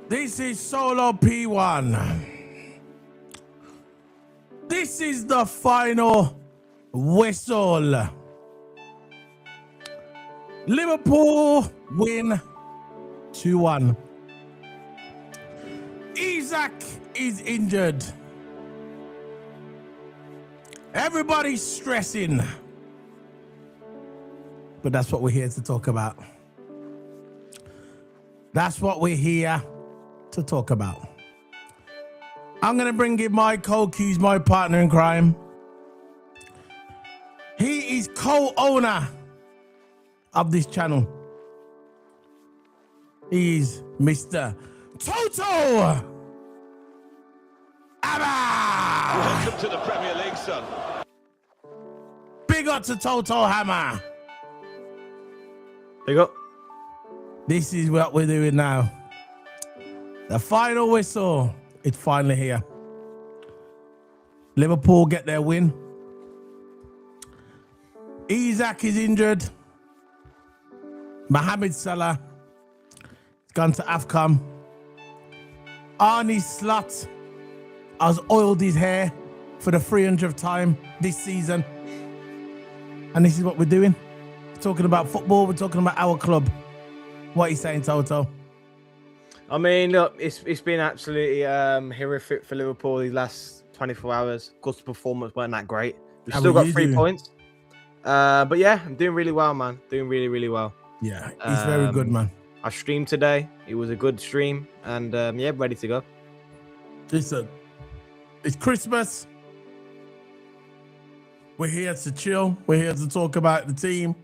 This is Solo P1. This is the final whistle. Liverpool win 2-1. Isak is injured. Everybody's stressing. But that's what we're here to talk about. That's what we're here to talk about. I'm going to bring in my co-Q's, my partner in crime. He is co-owner of this channel. He's Mr. Toto Hammer. Welcome to the Premier League, son. Big up to Toto Hammer. Big up. This is what we're doing now. The final whistle. It's finally here. Liverpool get their win. Isak is injured. Mohamed Salah has gone to AFCON. Arne Slot has oiled his hair for the 300th time this season. And this is what we're doing. We're talking about football. We're talking about our club. What are you saying, Toto? I mean, look, it's been absolutely horrific for Liverpool these last 24 hours. Of course, the performance weren't that great. We've still got 3 points. But yeah, I'm doing really well, man. Doing really, really well. Yeah, he's very good, man. I streamed today. It was a good stream. And yeah, ready to go. Listen, it's Christmas. We're here to chill. We're here to talk about the team.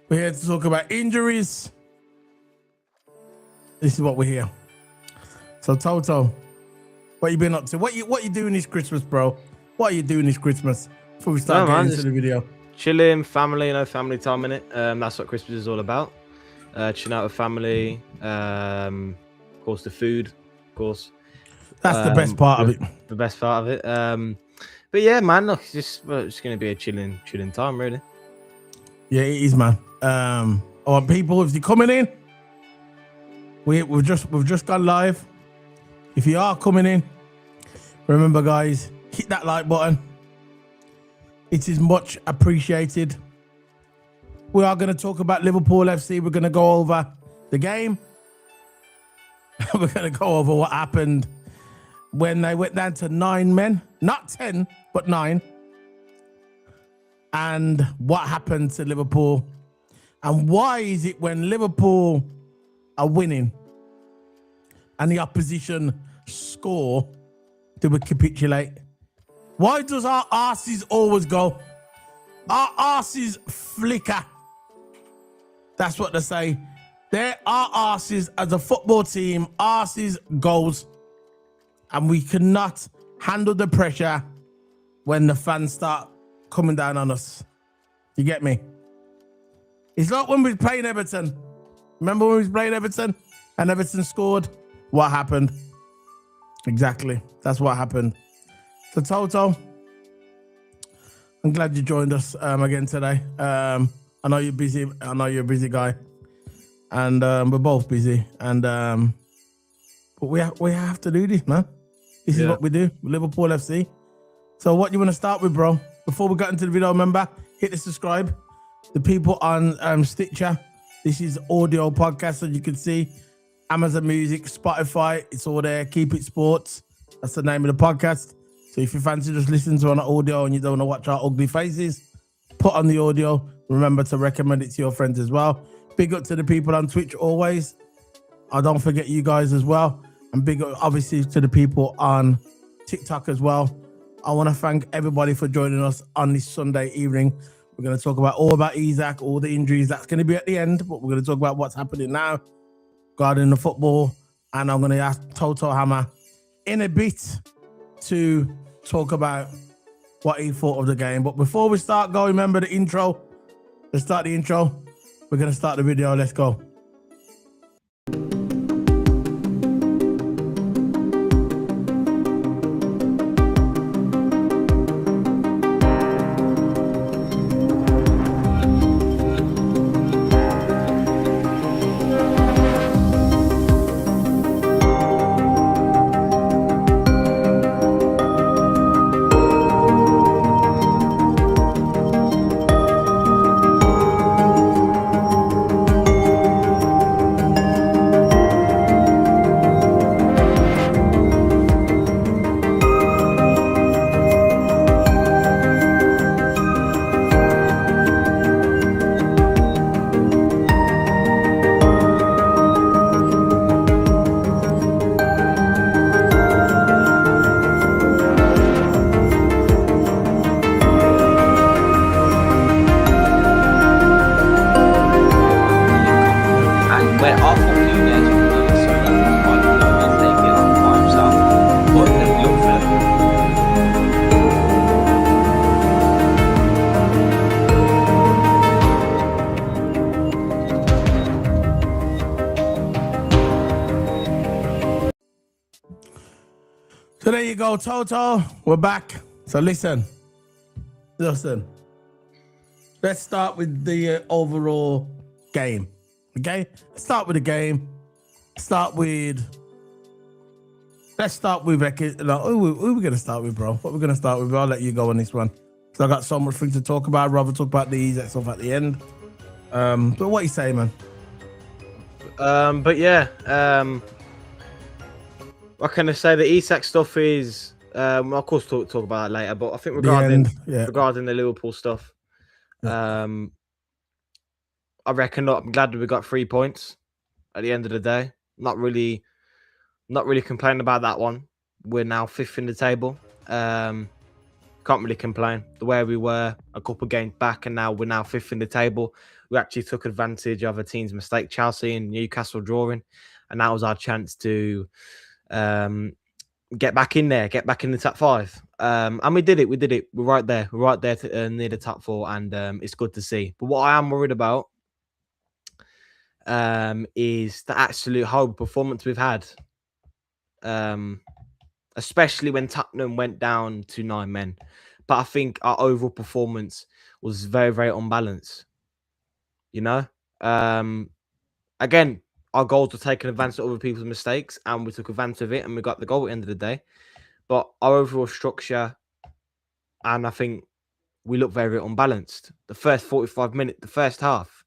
We're here to talk about injuries. This is what we're here. So Toto, what you been up to? What you doing this Christmas, bro? What are you doing this Christmas? Before we start getting into the video. Chilling, family, family time in it. That's what Christmas is all about. Chilling out with family. Of course, the food. Of course. That's the best part of it. The best part of it. But yeah, man, look, it's going to be a chilling time, really. Yeah, it is, man. People, if you're coming in, we've just gone live. If you are coming in, remember, guys, hit that like button. It is much appreciated. We are going to talk about Liverpool FC. We're going to go over the game. We're going to go over what happened when they went down to 9 men, not 10, but 9. And what happened to Liverpool. And why is it when Liverpool are winning and the opposition score, do we capitulate? Why does our arses always go? Our arses flicker. That's what they say. There are arses as a football team. Arses goes. And we cannot handle the pressure when the fans start coming down on us. You get me? It's like when we were playing Everton. Remember when we were playing Everton and Everton scored? What happened? Exactly. That's what happened. So Toto, I'm glad you joined us again today. I know you're busy. I know you're a busy guy. And we're both busy. And but we have to do this, man. This is what we do. Liverpool FC. So what you want to start with, bro? Before we got into the video, remember, hit the subscribe. The people on Stitcher, this is audio podcast, as you can see. Amazon Music, Spotify, it's all there. Keep It Sports. That's the name of the podcast. So if you fancy just listening to an audio and you don't want to watch our ugly faces, put on the audio. Remember to recommend it to your friends as well. Big up to the people on Twitch always. I don't forget you guys as well. And big up, obviously, to the people on TikTok as well. I want to thank everybody for joining us on this Sunday evening. We're going to talk about all about Isak, all the injuries. That's going to be at the end, but we're going to talk about what's happening now regarding the football. And I'm going to ask Toto Hammer in a bit to talk about what he thought of the game. But before we start going, remember the intro. Let's start the intro. We're going to start the video. Let's go. So there you go, Toto. We're back. So listen. Let's start with the overall game. Okay? Let's start with the game. Let's start with who are we going to start with, bro? What we're going to start with? I'll let you go on this one. So I got so much things to talk about. I'd rather talk about these stuff at the end. But what you say, man? But yeah, what can I say? The Isak stuff is, of course, talk about that later. But I think regarding the Liverpool stuff, I reckon I'm glad that we got 3 points at the end of the day. Not really complaining about that one. We're now 5th in the table. Can't really complain. The way we were a couple games back, and now we're 5th in the table. We actually took advantage of a team's mistake, Chelsea and Newcastle drawing, and that was our chance to get back in there, get back in the top 5. And we did it. We're right there. We're right there near the top 4, and it's good to see. But what I am worried about is the absolute horrible performance we've had, especially when Tottenham went down to 9 men. But I think our overall performance was very, very unbalanced. You know, again, our goals were taking advantage of other people's mistakes, and we took advantage of it, and we got the goal at the end of the day. But our overall structure, and I think we look very unbalanced. The first 45 minutes, the first half,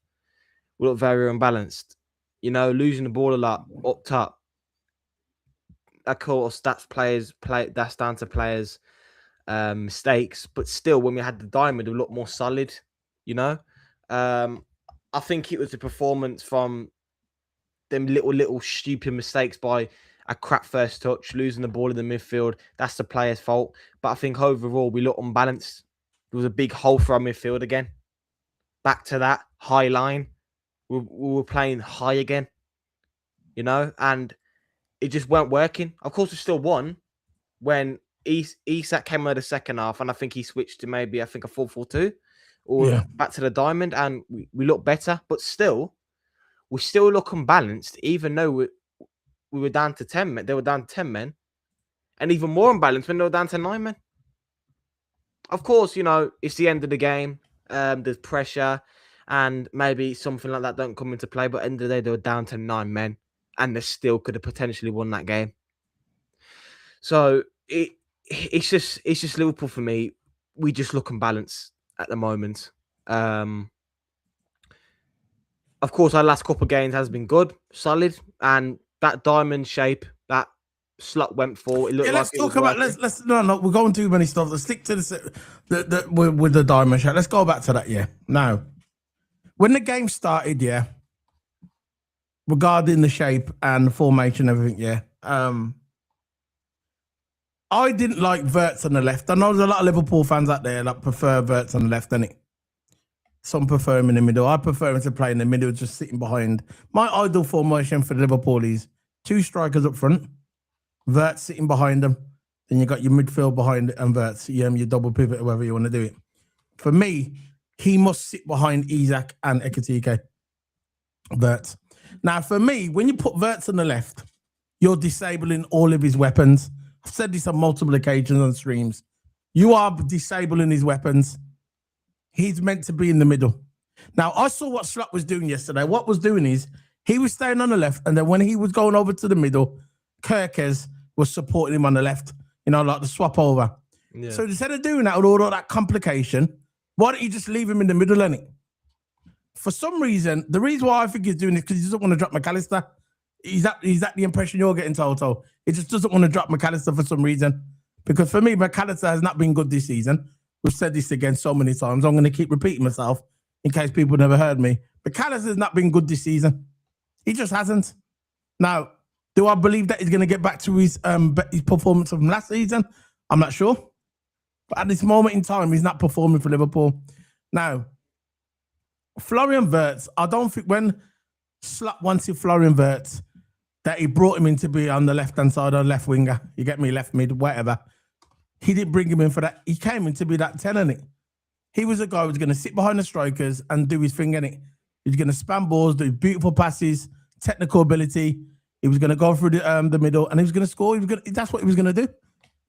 we look very unbalanced. You know, losing the ball a lot up top. Of course, that's down to players' mistakes. But still, when we had the diamond, we looked more solid. You know, I think it was the performance from them little stupid mistakes by a crap first touch, losing the ball in the midfield. That's the player's fault. But I think overall we look unbalanced. There was a big hole for our midfield again. Back to that high line. We were playing high again, you know, and it just weren't working. Of course, we still won when Isak came out of the second half, and I think he switched to maybe a 4-4-2 or back to the diamond, and we look better. But still, we still look unbalanced, even though we were down to 10 men. They were down to 10 men, and even more unbalanced when they were down to 9 men. Of course, you know, it's the end of the game. There's pressure, and maybe something like that don't come into play. But at the end of the day, they were down to 9 men, and they still could have potentially won that game. So it's just Liverpool for me. We just look unbalanced at the moment. Of course, our last couple of games has been good, solid, and that diamond shape, that slot went for. It looked let's talk about. Let's no. We're going too many stuff. Let's stick to with the diamond shape. Let's go back to that. Yeah. Now, when the game started, regarding the shape and the formation, and everything, I didn't like Wirtz on the left. I know there's a lot of Liverpool fans out there that prefer Wirtz on the left, innit? Some prefer him in the middle. I prefer him to play in the middle, just sitting behind. My ideal formation for Liverpool is 2 strikers up front, Wirtz sitting behind them. Then you got your midfield behind it and Wirtz, your double pivot, however you want to do it. For me, he must sit behind Isak and Ekitike. Wirtz. Now, for me, when you put Wirtz on the left, you're disabling all of his weapons. I've said this on multiple occasions on streams. You are disabling his weapons. He's meant to be in the middle. Now, I saw what Slot was doing yesterday. What was doing is he was staying on the left, and then when he was going over to the middle, Kirkes was supporting him on the left, you know, like the swap over. Yeah. So instead of doing that with all that complication, why don't you just leave him in the middle, innit? For some reason, the reason why I think he's doing this because he doesn't want to drop McAllister. Is that the impression you're getting, Toto? He just doesn't want to drop McAllister for some reason. Because for me, McAllister has not been good this season. We've said this again so many times. I'm going to keep repeating myself in case people never heard me. McAllister has not been good this season. He just hasn't. Now, do I believe that he's going to get back to his performance from last season? I'm not sure. But at this moment in time, he's not performing for Liverpool. Now, Florian Wirtz, I don't think when Slot wanted Florian Wirtz, that he brought him in to be on the left-hand side or left winger. You get me, left mid, whatever. He didn't bring him in for that. He came in to be that 10, innit? He was a guy who was going to sit behind the strikers and do his thing, innit? He was going to spam balls, do beautiful passes, technical ability. He was going to go through the middle and he was going to score. That's what he was going to do.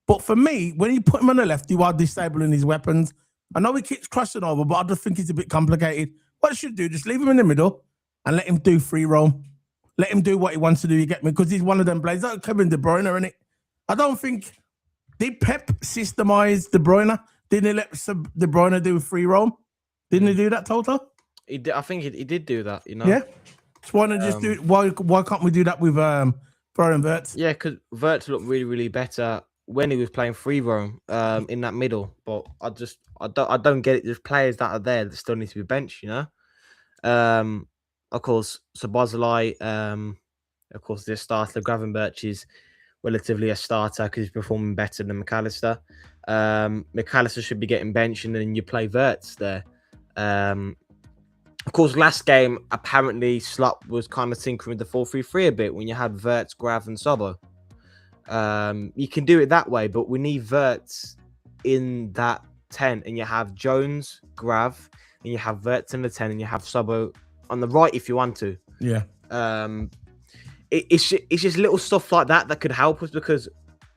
But for me, when you put him on the left, you are disabling his weapons. I know he keeps crossing over, but I just think it's a bit complicated. What you should do, just leave him in the middle and let him do free roam. Let him do what he wants to do, you get me? Because he's one of them players. Like Kevin De Bruyne, innit? I don't think... Did Pep systemize De Bruyne? Didn't he let De Bruyne do free roam? Didn't he do that, Toto? He did, I think he did do that, you know? Yeah. Just want to just do it. Why can't we do that with Florian Wirtz? Yeah, because Wirtz looked really, really better when he was playing free roam in that middle. But I don't get it. There's players that are there that still need to be benched, you know? Of course, Szoboszlai, of course, the starter. Gravenberch is relatively a starter because he's performing better than McAllister. McAllister should be getting benched, and then you play Wirtz there. Of course, last game, apparently, Slot was kind of tinkering with the 4-3-3 a bit when you had Wirtz, Grav, and Sobo. You can do it that way, but we need Wirtz in that 10, and you have Jones, Grav, and you have Wirtz in the 10, and you have Sobo on the right if you want to. Yeah. It's just little stuff like that could help us, because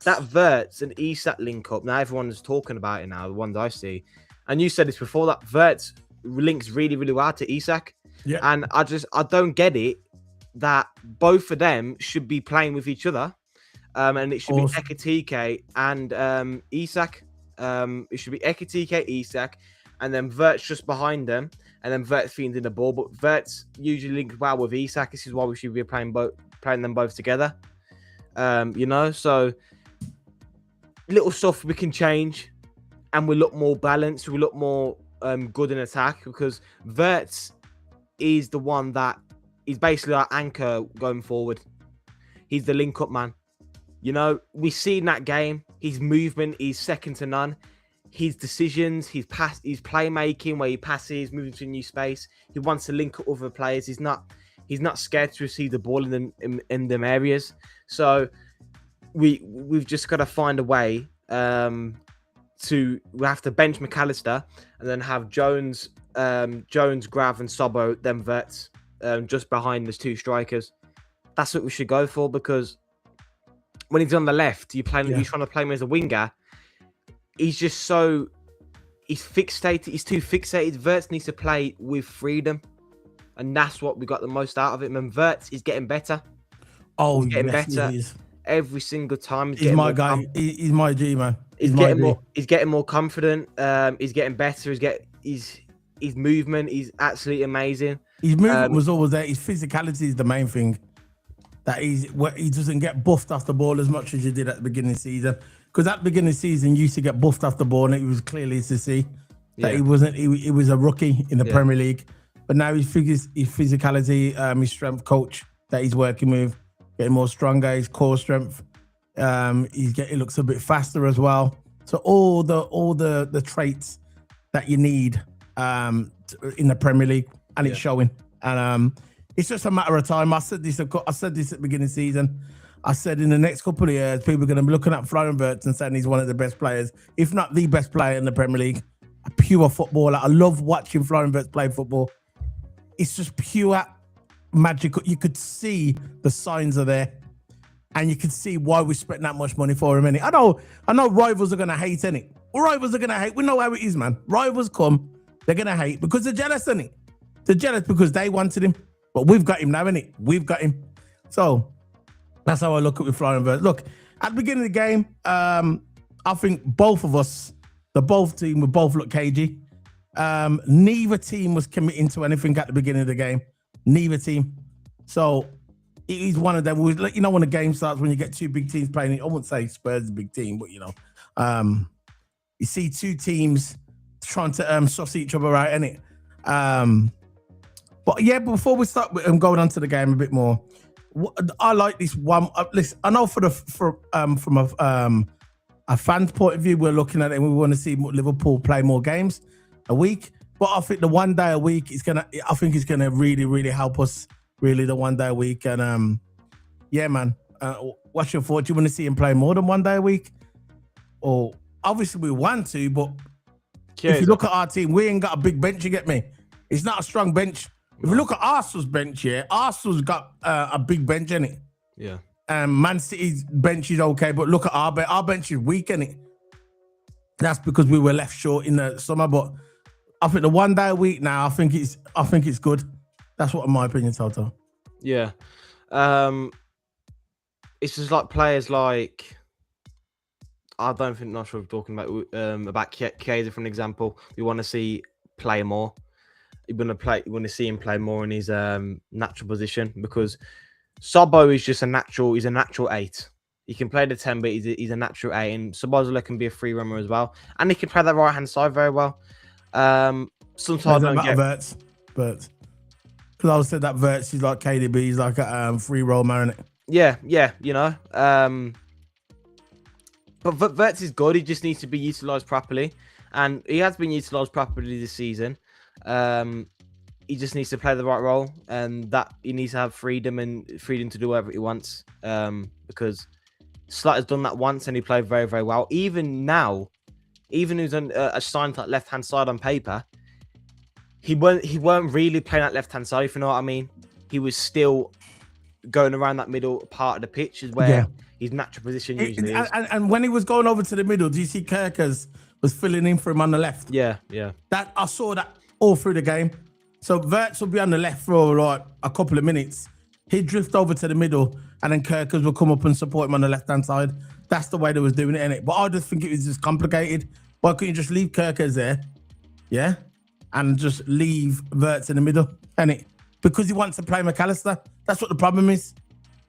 that Wirtz and Isak link up, now everyone's talking about it now, the ones I see. And you said this before, that Wirtz links really, really well to Isak. Yeah. And I don't get it that both of them should be playing with each other. And it should be Ekitike and Isak. It should be Ekitike, Isak, and then Wirtz just behind them, and then Wirtz feeding the ball. But Wirtz usually links well with Isak. This is why we should be playing them both together. You know, so little stuff we can change, and we look more balanced. We look more good in attack, because Wirtz is the one that is basically our anchor going forward. He's the link-up man. You know, we see in that game, his movement is second to none. His decisions, his playmaking, where he passes, moving to a new space. He wants to link up other players. He's not scared to receive the ball in them areas. So we've just got to find a way we have to bench McAllister and then have Jones, Grav, and Sobo, then Wirtz, just behind those two strikers. That's what we should go for, because when he's on the left, you're trying to play him as a winger. He's fixated. He's too fixated. Wirtz needs to play with freedom, and that's what we got the most out of him. And Wirtz is getting better. Oh, he's getting better every single time. He's my guy. He's my G, man. He's getting more confident. He's getting better. His movement is absolutely amazing. His movement was always there. His physicality is the main thing. That he doesn't get buffed off the ball as much as you did at the beginning of the season. Because at the beginning of the season, you used to get buffed off the ball, and it was clearly to see that he wasn't. He was a rookie in the Premier League, but now his physicality, his strength coach that he's working with, getting more stronger. His core strength, he looks a bit faster as well. So all the traits that you need in the Premier League, and it's showing. And it's just a matter of time. I said this at the beginning of the season. I said in the next couple of years, people are going to be looking at Florian Wirtz and saying he's one of the best players, if not the best player in the Premier League. A pure footballer. I love watching Florian Wirtz play football. It's just pure magical. You could see the signs are there, and you could see why we spent that much money for him. Innit? I know rivals are going to hate, innit? Rivals are going to hate. We know how it is, man. Rivals come, they're going to hate because they're jealous, innit? They're jealous because they wanted him. But we've got him now, innit? We've got him. So that's how I look at with Florian Wirtz. Look, at the beginning of the game, I think both of us, both team, we both look cagey. Neither team was committing to anything at the beginning of the game. Neither team. So it is one of them. You know, when the game starts, when you get two big teams playing, I wouldn't say Spurs is a big team, but you know, you see two teams trying to suss each other out, innit? But yeah, before we start going on to the game a bit more, I like this one. Listen, I know from a fan's point of view, we're looking at it and we want to see Liverpool play more games a week. But I think the 1 day a week is gonna really, really help us. Really, the 1 day a week, and yeah, man. What's your thought? Do you want to see him play more than 1 day a week? Or obviously we want to, but if you look at our team, we ain't got a big bench. You get me? It's not a strong bench. If you look at Arsenal's bench here, Arsenal's got a big bench, innit? Yeah. Man City's bench is okay, but look at our bench. Our bench is weak, innit? That's because we were left short in the summer. But I think the 1 day a week now, I think it's good. That's what, in my opinion, Toto. Yeah. It's just like players like, not sure if we're talking about Chiesa, for an example. We want to see play more. You want to see him play more in his natural position, because Sobo is just a natural. He's a natural 8. He can play the 10, but he's a natural 8, and Szoboszlai can be a free runner as well, and he can play that right hand side very well. Sometimes I don't get Verts, but because I said that Verts is like KDB, he's like a free roll marionette. Yeah, you know. But Verts is good. He just needs to be utilised properly, and he has been utilised properly this season. He just needs to play the right role, and that he needs to have freedom to do whatever he wants. Because Slut has done that once, and he played very, very well. Even now, even who's on assigned to that left hand side on paper, he weren't really playing that left hand side. If you know what I mean, he was still going around that middle part of the pitch, is where his natural position usually is. And when he was going over to the middle, do you see Kerkers was filling in for him on the left? Yeah. That I saw that all through the game. So Verts will be on the left for like a couple of minutes. He'd drift over to the middle, and then Kerkers will come up and support him on the left-hand side. That's the way they was doing it, innit? But I just think it was just complicated. Why couldn't you just leave Kerkers there, yeah, and just leave Verts in the middle, innit? Because he wants to play McAllister. That's what the problem is.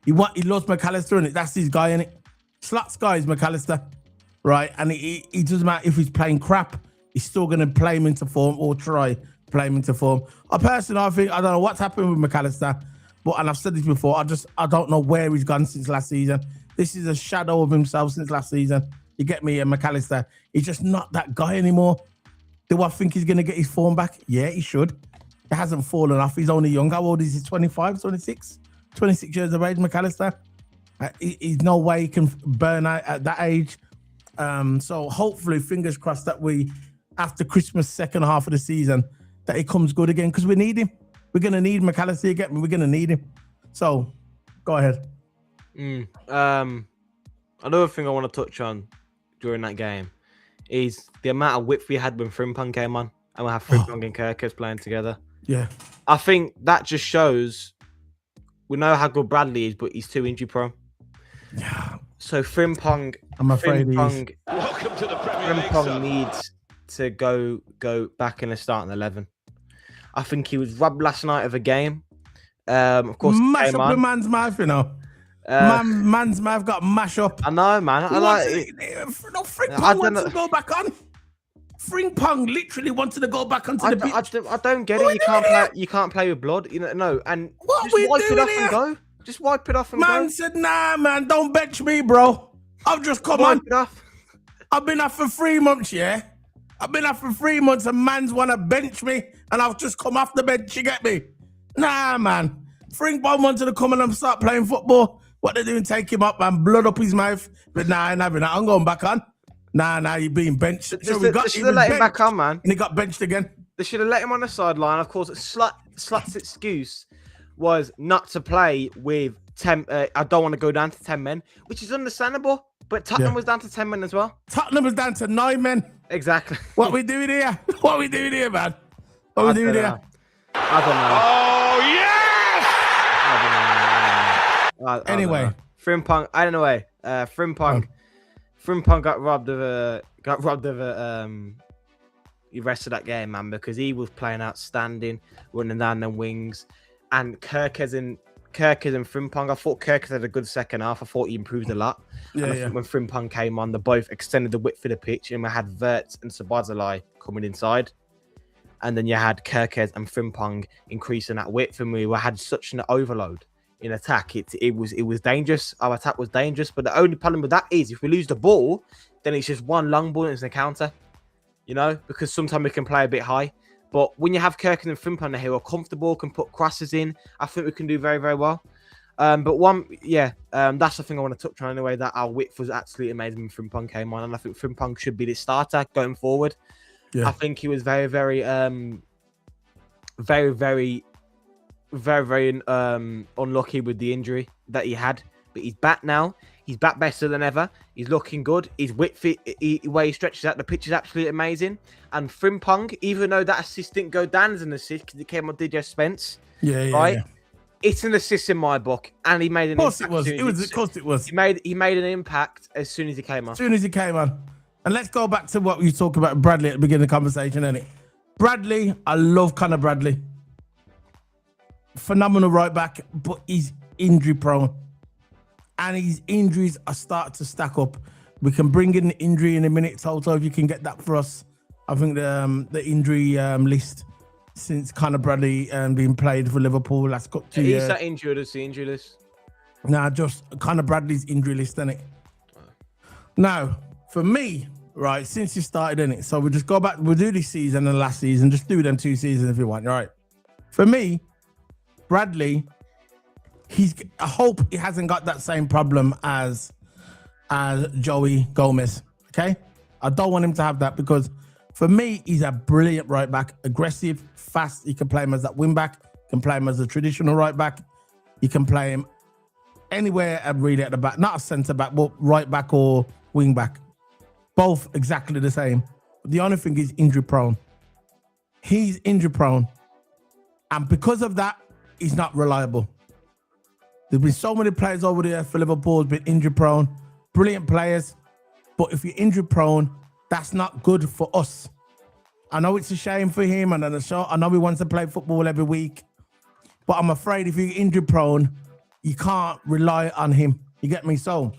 He loves McAllister, innit? That's his guy, innit? Slut's guy is McAllister, right? And he doesn't matter if he's playing crap, he's still going to play him into form or try play him into form. I don't know what's happened with McAllister, and I've said this before, I don't know where he's gone since last season. This is a shadow of himself since last season. You get me? And McAllister, he's just not that guy anymore. Do I think he's going to get his form back? Yeah, he should. It hasn't fallen off. He's only young. How old is he? 25, 26? 26 years of age, McAllister. He's no way he can burn out at that age. So hopefully, fingers crossed that we, after Christmas, second half of the season, that he comes good again, because we need him. We're going to need McAllister, you get me? We're going to need him. So, go ahead. Another thing I want to touch on during that game is the amount of width we had when Frimpong came on, and we have Frimpong and Kerkers playing together. Yeah. I think that just shows we know how good Bradley is, but he's too injury prone. Yeah. So Frimpong, I'm afraid Welcome to the Premier League, Frimpong needs to go back in the starting 11. I think he was robbed last night of a game. Of course, mash up the man's mouth, you know. Man's mouth got mash up. I know, man. Frimpong wants to go back on. Frimpong literally wanted to go back onto the pitch. I don't get it. You can't play with blood. You know, no. And what just we wipe it doing off here? and go. Just wipe it off and go. Man said, nah, man, don't bench me, bro. I've just come on. It off. I've been off for 3 months, yeah? I've been off for 3 months, and man's want to bench me, and I've just come off the bench, you get me? Nah, man. Frimpong wanted to come and start playing football. What they doing, take him up, man, blood up his mouth. But nah, I ain't having that. I'm going back on. Nah, you're being benched. They should have let him back on, man. And he got benched again. They should have let him on the sideline. Of course, Slut's excuse was not to play with 10. I don't want to go down to 10 men, which is understandable. But Tottenham was down to 10 men as well. Tottenham was down to 9 men. Exactly. What we doing here? What we doing here, man? What we doing here? I don't know. Oh, yes! I don't know. Anyway. Frimpong, I don't know. Frimpong got robbed of the rest of that game, man, because he was playing outstanding, running down them wings, and Kerkers and Frimpong. I thought Kerkers had a good second half. I thought he improved a lot. I think when Frimpong came on, they both extended the width of the pitch, and we had Verts and Szoboszlai coming inside, and then you had Kerkers and Frimpong increasing that width, and we had such an overload in attack. It was dangerous. Our attack was dangerous, but the only problem with that is if we lose the ball, then it's just one long ball and it's a counter, you know, because sometimes we can play a bit high. But when you have Kerkers and Frimpong here who are comfortable, can put crosses in, I think we can do very, very well. That's the thing I want to touch on anyway, that our width was absolutely amazing when Frimpong came on, and I think Frimpong should be the starter going forward. Yeah. I think he was very, very unlucky with the injury that he had, but he's back now. He's back better than ever. He's looking good. His width, where he stretches out the pitch is absolutely amazing. And Frimpong, even though that assist didn't go down as an assist because it came on DJ Spence, right? It's an assist in my book, and he made an impact. Of course it was. He made an impact as soon as he came on. As soon as he came on. And let's go back to what you talked about Bradley at the beginning of the conversation, innit? Bradley, I love Conor Bradley. Phenomenal right back, but he's injury prone. And his injuries are starting to stack up. We can bring in the injury in a minute, Toto, if you can get that for us. I think the injury list since Conor Bradley being played for Liverpool last got 2 years. Is that injured as the injury list? Nah, just Conor Bradley's injury list, innit? Now, for me, right, since you started, innit? So we'll just go back, we'll do this season and last season, just do them 2 seasons if you want, right? For me, Bradley, I hope he hasn't got that same problem as Joey Gomez, okay? I don't want him to have that because for me, he's a brilliant right back, aggressive, fast. You can play him as that wing back, you can play him as a traditional right back, you can play him anywhere really at the back, not a centre back, but right back or wing back. Both exactly the same. The only thing is injury prone. He's injury prone. And because of that, he's not reliable. There's been so many players over there for Liverpool who've been injury prone. Brilliant players. But if you're injury prone, that's not good for us. I know it's a shame for him, and I know he wants to play football every week. But I'm afraid if you're injury prone, you can't rely on him. You get me? So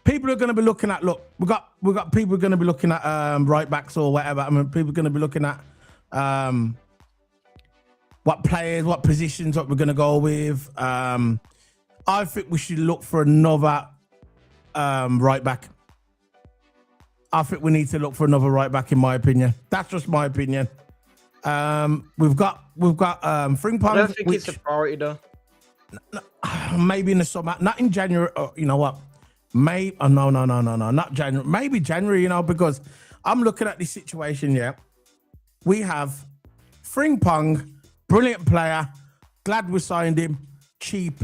people are going to be looking at, look, we got people going to be looking at right backs or whatever. I mean, people are going to be looking at what players, what positions, what we're going to go with. I think we should look for another right back. I think we need to look for another right back, in my opinion. That's just my opinion. We've got Frimpong. I don't think it's a priority though. Maybe in the summer, not in January. You know what? No, not January. Maybe January. You know, because I'm looking at this situation. Yeah, we have Frimpong, brilliant player. Glad we signed him. Cheap,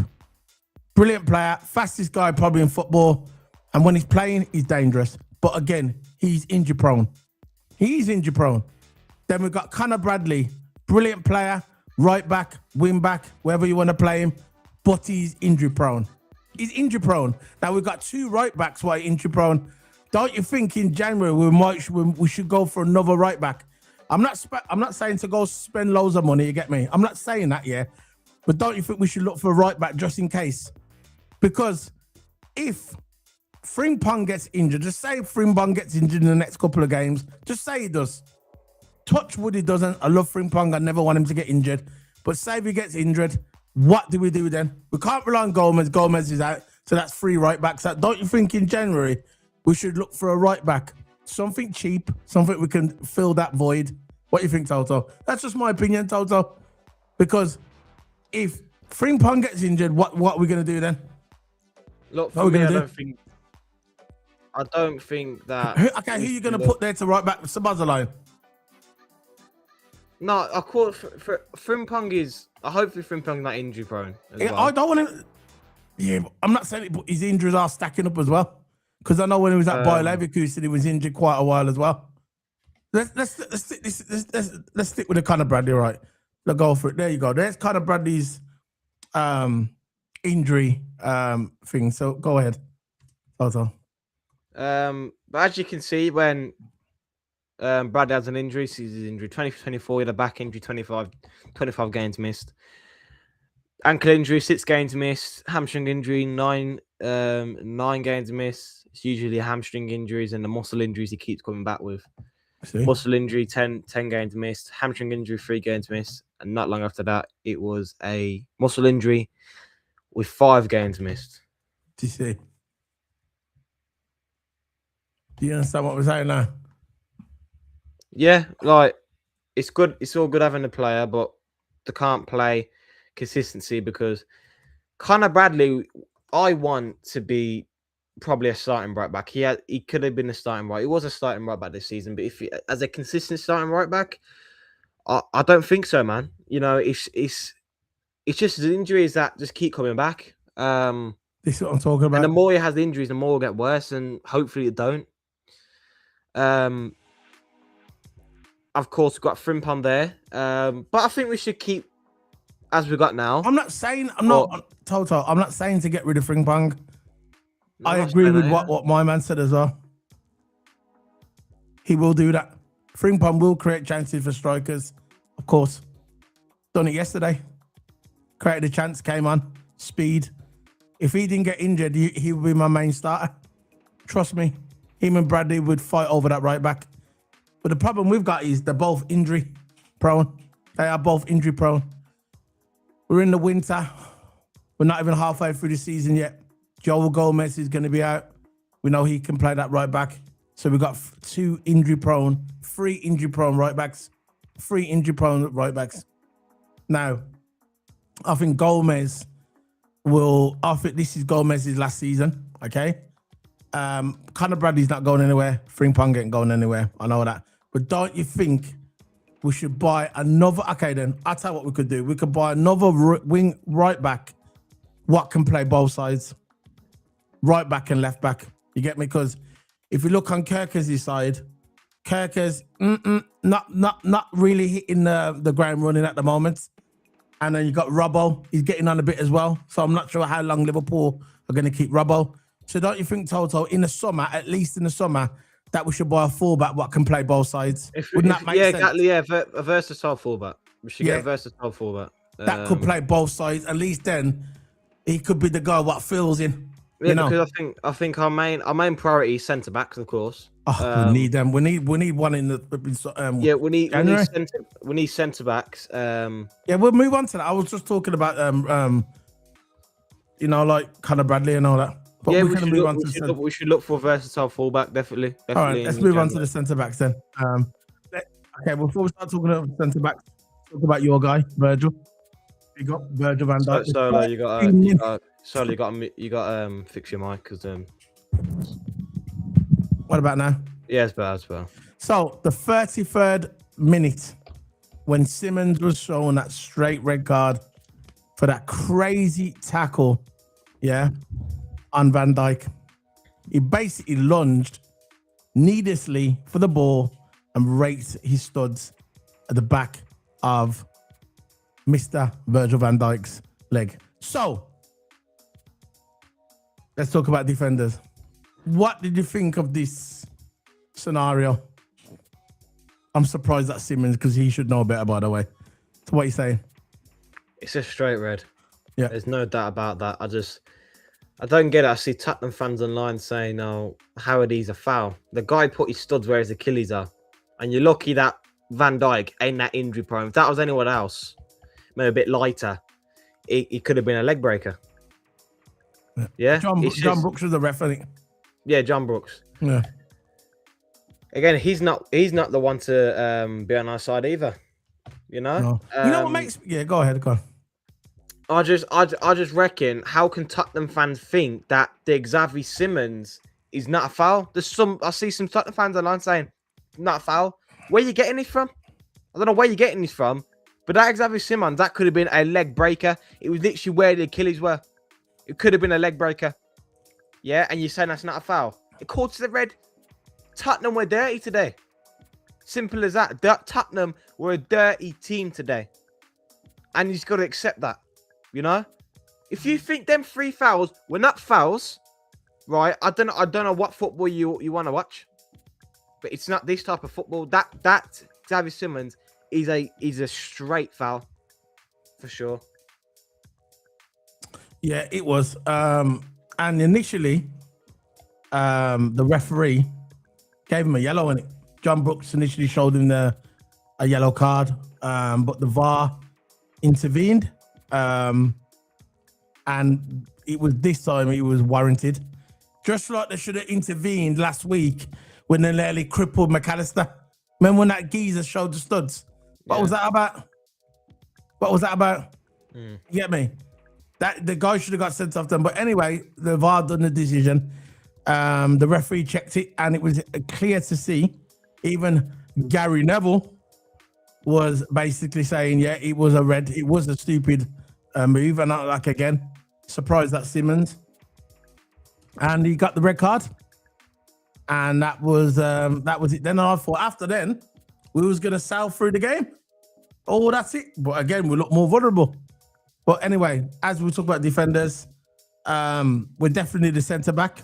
brilliant player, fastest guy probably in football. And when he's playing, he's dangerous. But again, he's injury prone. He's injury prone. Then we've got Conor Bradley, brilliant player, right back, wing back, wherever you want to play him, but he's injury prone. He's injury prone. Now we've got 2 right backs who are injury prone. Don't you think in January we should go for another right back? I'm not saying to go spend loads of money. You get me? I'm not saying that, yeah. But don't you think we should look for a right back just in case? Because if Frimpong gets injured, just say Frimpong gets injured in the next couple of games, just say he does. Touch wood, he doesn't. I love Frimpong. I never want him to get injured. But say if he gets injured, what do we do then? We can't rely on Gomez. Gomez is out. So that's 3 right backs. Don't you think in January we should look for a right back? Something cheap, something we can fill that void. What do you think, Toto? That's just my opinion, Toto. Because if Frimpong gets injured, what are we going to do then? Look, for me, I don't think that. Who are you going to put there to right back Sabazzaline? No, I call it for Frimpong is. Hopefully, Frimpong's not injury prone. Well. I don't want him. Yeah, but I'm not saying it, but his injuries are stacking up as well. Because I know when he was at Bayer Leverkusen, he was injured quite a while as well. Let's stick with the Conor Bradley, right? Let's go for it. There you go. There's Conor Bradley's injury thing. So go ahead, Toto. But as you can see, when Bradley has an injury, sees his injury 2024, he had a back injury, 25 games missed. Ankle injury, 6 games missed. Hamstring injury, 9 games missed. It's usually hamstring injuries and the muscle injuries he keeps coming back with. Muscle injury, 10 games missed. Hamstring injury, 3 games missed. And not long after that, it was a muscle injury with 5 games missed. Do you see? Do you understand what we're saying now? Yeah, like, it's good. It's all good having a player, but they can't play consistency because Conor Bradley, I want to be probably a starting right back. He could have been a starting right. He was a starting right back this season, but if as a consistent starting right back, I don't think so, man. You know, it's just the injuries that just keep coming back. This is what I'm talking about. And the more he has injuries, the more it'll get worse, and hopefully it don't. Of course, we've got Frimpong there. But I think we should keep as we got now. I'm not saying I'm not saying to get rid of Frimpong. No, I agree with what my man said as well. He will do that. Frimpong will create chances for strikers, of course. Done it yesterday. Created a chance, came on, speed. If he didn't get injured, he would be my main starter. Trust me. Him and Bradley would fight over that right back. But the problem we've got is they're both injury prone. They are both injury prone. We're in the winter. We're not even halfway through the season yet. Joel Gomez is going to be out. We know he can play that right back. So we've got three injury prone right backs. Now, I think Gomez I think this is Gomez's last season, okay? Conor Bradley's not going anywhere. Frimpong ain't going anywhere. I know that. But don't you think we should buy another? Okay, then I'll tell you what we could do. We could buy another wing right back. What can play both sides, right back and left back. You get me? Because if you look on Kirker's side, Kirker's not really hitting the ground running at the moment. And then you got Robbo. He's getting on a bit as well. So I'm not sure how long Liverpool are going to keep Robbo. So don't you think, Toto, in the summer, at least in the summer, that we should buy a fullback what can play both sides? Wouldn't that make sense? Exactly. Yeah, a versatile fullback. We should get a versatile fullback. That could play both sides. At least then he could be the guy what fills in. Yeah, because I think our main priority is centre backs, of course. We need them. We need one in the we need centre backs. Yeah, we'll move on to that. I was just talking about like Conor Bradley and all that. But yeah, we should look for a versatile fullback, definitely. All right, let's move on to the centre backs then. Okay, before we start talking about centre backs, talk about your guy, Virgil. You got Virgil van Dijk. Solo, you got fix your mic because What about now? Yeah, it's better as well. So the 33rd minute, when Simmons was shown that straight red card for that crazy tackle, on Van Dijk, he basically lunged needlessly for the ball and raked his studs at the back of Mr. Virgil van Dijk's leg. So let's talk about defenders. What did you think of this scenario? I'm surprised that Simmons, because he should know better, by the way. So what are you saying? It's a straight red. Yeah. There's no doubt about that. I don't get it. I see Tottenham fans online saying, "Oh, Howard's a foul." The guy put his studs where his Achilles are, and you're lucky that Van Dijk ain't that injury prone. If that was anyone else, maybe a bit lighter, it could have been a leg breaker. Yeah. John Brooks was the ref, I think. Yeah, John Brooks. Yeah. Again, he's not the one to be on our side either. You know. No. You know what makes? Yeah, go ahead. Go on. I just reckon, how can Tottenham fans think that the Xavi Simmons is not a foul? I see some Tottenham fans online saying not a foul. Where are you getting this from? I don't know where you're getting this from, but that Xavi Simmons, that could have been a leg breaker. It was literally where the Achilles were. It could have been a leg breaker. Yeah, and you're saying that's not a foul. It called to the red. Tottenham were dirty today. Simple as that. Tottenham were a dirty team today. And you just got to accept that. You know? If you think them 3 fouls were not fouls, right? I don't know what football you want to watch. But it's not this type of football. That Xavi Simmons is a straight foul. For sure. Yeah, it was. And initially, the referee gave him a yellow, and John Brooks initially showed him a yellow card, but the VAR intervened, and it was this time it was warranted, just like they should have intervened last week when they nearly crippled McAllister. Remember when that geezer showed the studs? What was that about? You get me? That the guy should have got sent off them. But anyway, the VAR done the decision. The referee checked it, and it was clear to see. Even Gary Neville was basically saying, yeah, it was a red. It was a stupid move. And again, surprised that Simmons and he got the red card. And that was it. Then I thought after then we was gonna sail through the game. Oh, that's it. But again, we look more vulnerable. But anyway, as we talk about defenders, we're definitely the centre back.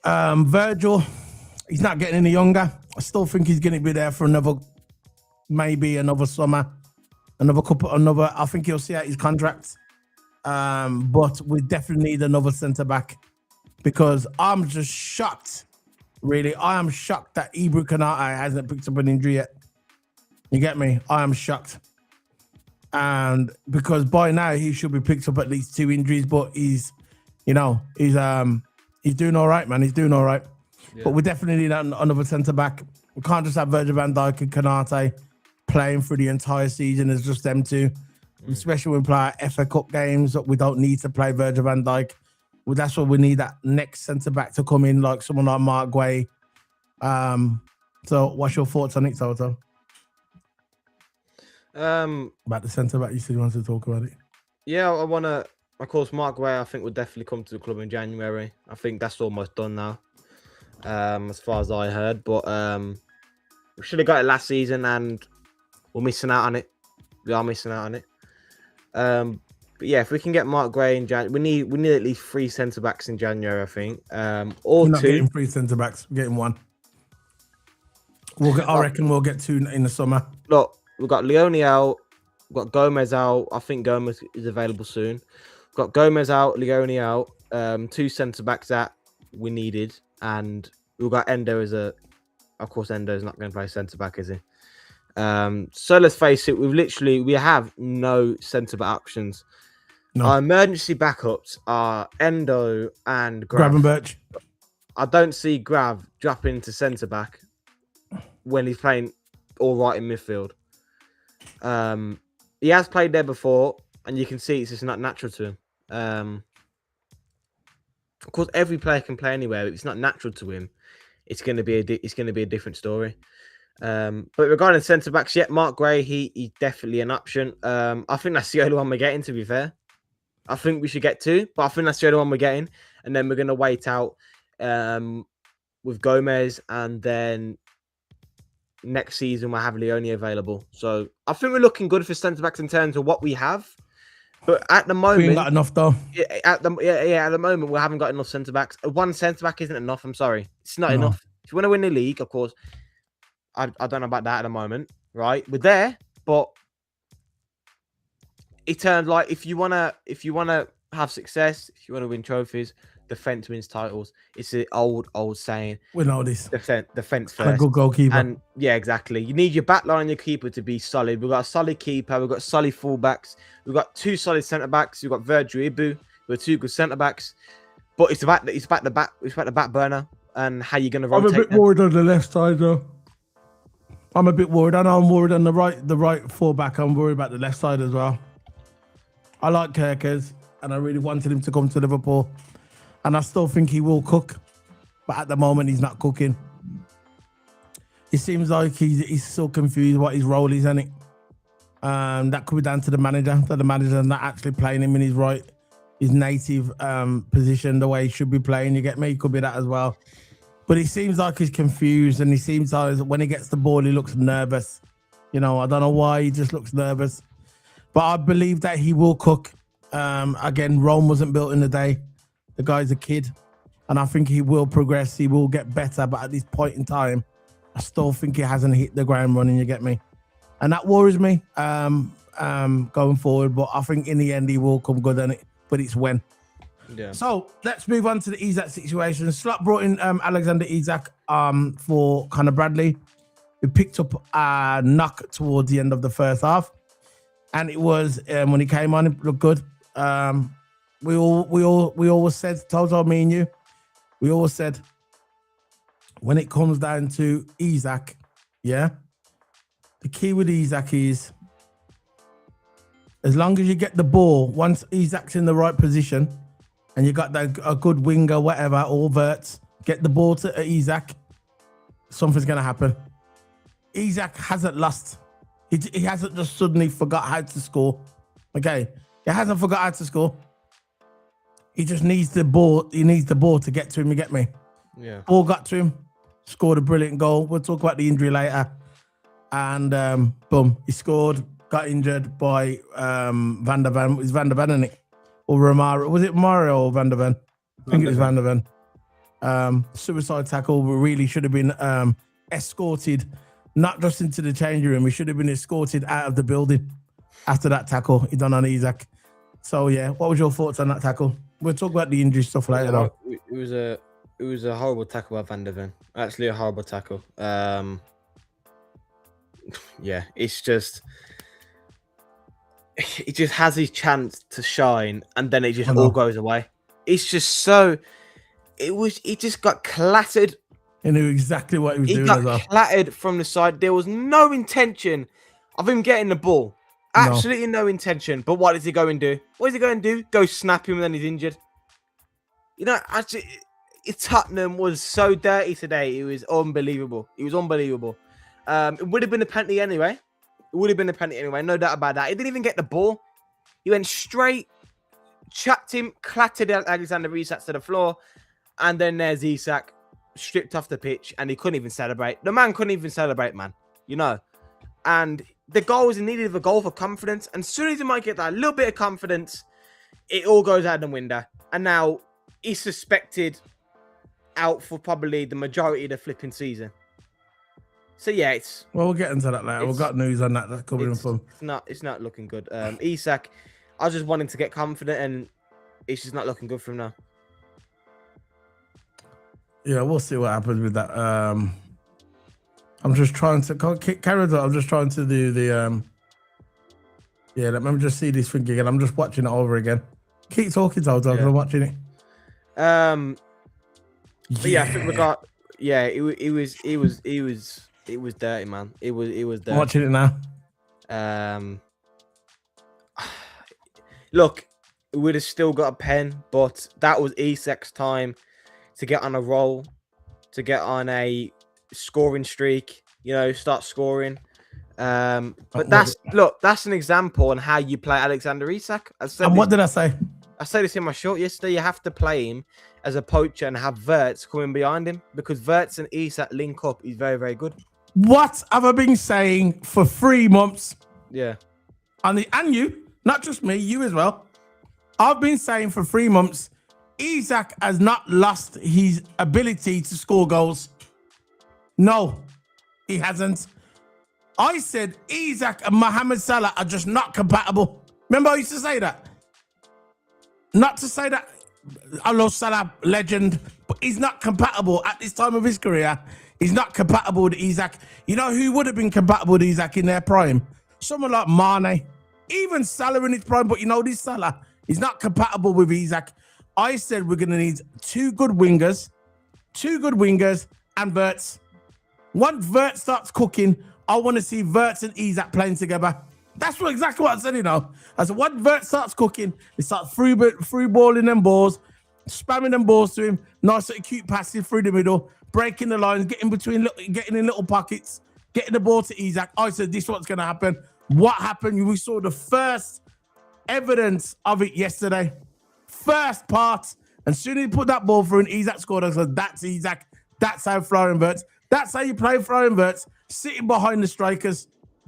Virgil, he's not getting any younger. I still think he's going to be there for maybe another summer, I think he'll see out his contract. But we definitely need another centre back because I'm just shocked. Really, I am shocked that Ibra Konate hasn't picked up an injury yet. You get me? I am shocked. And because by now he should be picked up at least 2 injuries, but he's doing all right, man. He's doing all right. Yeah. But we definitely need another centre back. We can't just have Virgil van Dijk and Konate playing for the entire season as just them two. Especially when we play our FA Cup games, we don't need to play Virgil van Dijk. Well, that's what we need, that next centre back to come in, like someone like Mark Guay. So what's your thoughts on it, Toto? About the centre back, you said you wanted to talk about it. Yeah, I want to. Of course, Mark Guay, I think, will definitely come to the club in January. I think that's almost done now, as far as I heard. But we should have got it last season, and we're missing out on it. We are missing out on it. But yeah, if we can get Mark Guay in January, we need at least 3 centre backs in January, I think. Or we're not 2. Getting 3 centre backs. We're getting 1. I reckon we'll get 2 in the summer. Look, we've got Leone out. We've got Gomez out. I think Gomez is available soon. We've got Gomez out, Leone out. 2 centre backs that we needed, and we've got Endo as a. Of course, Endo's not going to play centre back, is he? So let's face it, we have no centre back options. No. Our emergency backups are Endo and Grav. Birch. I don't see Grav dropping to centre back when he's playing all right in midfield. He has played there before, and you can see it's just not natural to him. Of course, every player can play anywhere, but it's not natural to him. It's going to be a different story. But regarding centre backs, yeah, Mark Guay, he's definitely an option. I think that's the only one we're getting, to be fair. I think we should get 2, but I think that's the only one we're getting. And then we're going to wait out with Gomez, and then next season we'll have Leone available. So I think we're looking good for centre backs in terms of what we have. But at the moment, we ain't got enough though. At the moment, we haven't got enough centre backs. 1 centre back isn't enough. I'm sorry, it's not enough. If you want to win the league, of course, I don't know about that at the moment, right? We're there, but it turned like if you wanna have success, if you want to win trophies, defense wins titles. It's the old saying. We know this. Defense first. A good goalkeeper. And yeah, exactly. You need your back line and your keeper to be solid. We've got a solid keeper. We've got solid fullbacks. We've got 2 solid centre backs. We've got Virgil Ibu. We've got 2 good centre backs. But it's about the back burner and how you're going to rotate. I'm a bit worried on the left side though. I'm a bit worried. I know I'm worried on the right fullback. I'm worried about the left side as well. I like Kerkers, and I really wanted him to come to Liverpool. And I still think he will cook. But at the moment, he's not cooking. It seems like he's so confused what his role is, isn't it? That could be down to the manager. That the manager's not actually playing him in his native position, the way he should be playing. You get me? It could be that as well. But it seems like he's confused, and he seems like when he gets the ball, he looks nervous. You know, I don't know why he just looks nervous. But I believe that he will cook. Again, Rome wasn't built in a day. The guy's a kid, and I think he will progress. He will get better, but at this point in time, I still think he hasn't hit the ground running. You get me? And that worries me going forward. But I think in the end, he will come good on it. But it's when. Yeah. So let's move on to the Isak situation. Slot brought in Alexander Isak for Conor Bradley. He picked up a knock towards the end of the first half, and it was when he came on, it looked good. We always said, Toto, me and you, we always said, when it comes down to Isak, yeah, the key with Isak is as long as you get the ball, once Isak's in the right position and you got a good winger, whatever, or Verts, get the ball to Isak, something's going to happen. Isak hasn't lost. He hasn't just suddenly forgot how to score. Okay? He hasn't forgot how to score. He just needs the ball. He needs the ball to get to him. You get me? Yeah. Ball got to him. Scored a brilliant goal. We'll talk about the injury later. And boom, he scored. Got injured by Van der Ven. Is Van der Ven, isn't it? Or Romaro? Was it Mario or Van der Ven? I think it was Van der Ven. Suicide tackle. We really should have been escorted, not just into the changing room. We should have been escorted out of the building after that tackle he done on Isak. So yeah, what was your thoughts on that tackle? We'll talk about the injury stuff later. Though. It was a horrible tackle by Van der Ven. Actually, a horrible tackle. Yeah, it's just he just has his chance to shine, and then it just all goes away. It's just so. He just got clattered. He knew exactly what he was doing. He got clattered from the side. There was no intention of him getting the ball. Absolutely no intention. But what is he going to do? What is he going to do? Go snap him and then he's injured. You know, actually, Tottenham was so dirty today. It was unbelievable. It was unbelievable. It would have been a penalty anyway. It would have been a penalty anyway. No doubt about that. He didn't even get the ball. He went straight, chapped him, clattered Alexander Isak to the floor. And then there's Isak stripped off the pitch and he couldn't even celebrate. The man couldn't even celebrate, man. You know. And the goal was in need of a goal for confidence. And as soon as he might get that little bit of confidence, it all goes out the window. And now he's suspected out for probably the majority of the flipping season. So yeah, it's we'll get into that later. We've got news on that that's coming from. It's not looking good. Isak, I was just wanting to get confident, and it's just not looking good for him now. Yeah, we'll see what happens with that. I'm just trying to carry on. I'm just trying to do the yeah, let me just see this thing again. I'm just watching it over again. Keep talking, Toto, because I'm watching it. But yeah, I think we got. Yeah, it was dirty, man. It was dirty. I'm watching it now. Look, we would have still got a pen, but that was Isak's time to get on a roll, to get on a scoring streak. You know, start scoring. But that's an example on how you play Alexander Isak. What did I say? I said this in my short yesterday. You have to play him as a poacher and have Wirtz coming behind him, because Wirtz and Isak link up. He's very, very good. What have I been saying for 3 months? Yeah. And you, not just me, you as well. I've been saying for 3 months, Isak has not lost his ability to score goals. No, he hasn't. I said Isak and Mohamed Salah are just not compatible. Remember I used to say that? Not to say that I love Salah, legend, but he's not compatible at this time of his career. He's not compatible with Isak. You know who would have been compatible with Isak in their prime? Someone like Mane. Even Salah in his prime, but you know this Salah, he's not compatible with Isak. I said we're going to need two good wingers and Wirtz. Once Wirtz starts cooking, I want to see Wirtz and Isak playing together. That's exactly what I said, you know. I said, once Wirtz starts cooking, they start through balling them balls, spamming them balls to him, nice little cute passes through the middle, breaking the lines, getting in little pockets, getting the ball to Isak. I said, this is what's going to happen. What happened? We saw the first evidence of it yesterday. First part. And soon as he put that ball through and Isak scored, I said, that's Isak. That's how Florian Wirtz. That's how you play Florian Wirtz, sitting behind the strikers.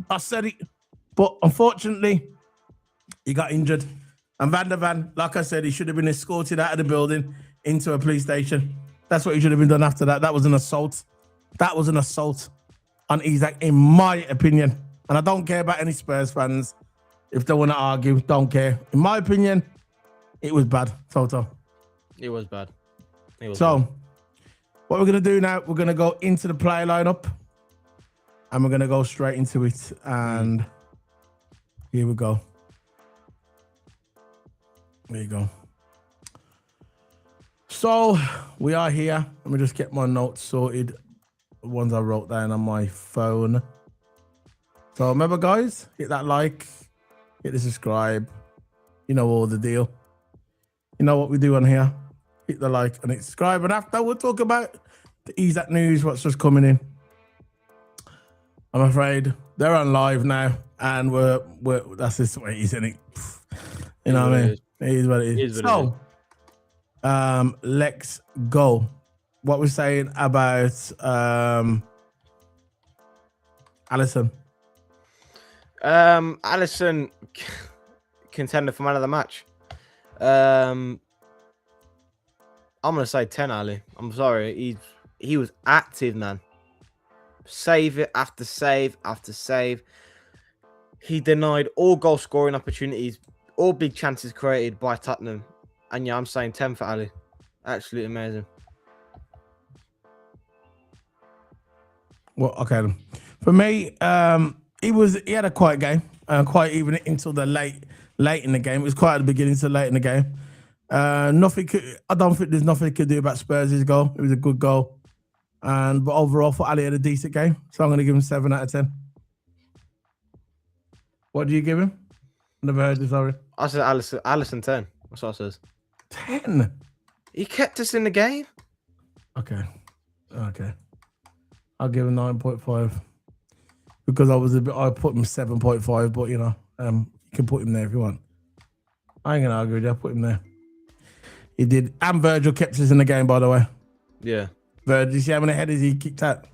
I said it. But unfortunately, he got injured. And Van der Ven, like I said, he should have been escorted out of the building into a police station. That's what he should have been done after that. That was an assault. That was an assault on Isak, in my opinion. And I don't care about any Spurs fans. If they want to argue, don't care. In my opinion, it was bad, Toto. It was bad. So, what we're going to do now, we're going to go into the player lineup. And we're going to go straight into it. And here we go. There you go. So, we are here. Let me just get my notes sorted. The ones I wrote down on my phone. So, remember, guys, hit that like, hit the subscribe. You know all the deal. You know what we do on here. Hit the like and hit subscribe. And after, we'll talk about the Isak news, what's just coming in. I'm afraid they're on live now, and we're that's just the way it is, isn't it? You know what I mean? It is what it is. So, Let's go. What we're saying about Alisson? Alisson contender for man of the match. I'm gonna say 10, Ali. I'm sorry. He was active, man. Save it after save after save. He denied all goal scoring opportunities, all big chances created by Tottenham. And yeah, I'm saying 10 for Ali. Absolutely amazing. Well, okay. For me, he had a quiet game, quite even until the late in the game. It was quite at the beginning to late in the game. I don't think there's nothing he could do about Spurs' goal. It was a good goal. But overall, for Ali, had a decent game. So I'm going to give him 7 out of 10. What do you give him? Never heard you, sorry. I said Alisson 10. That's what I says. 10? He kept us in the game. Okay. I'll give him 9.5. Because I put him 7.5, but you can put him there if you want. I ain't going to argue with you. I'll put him there. He did. And Virgil kept us in the game, by the way. Yeah. Virgil, you see how many headers he kicked out?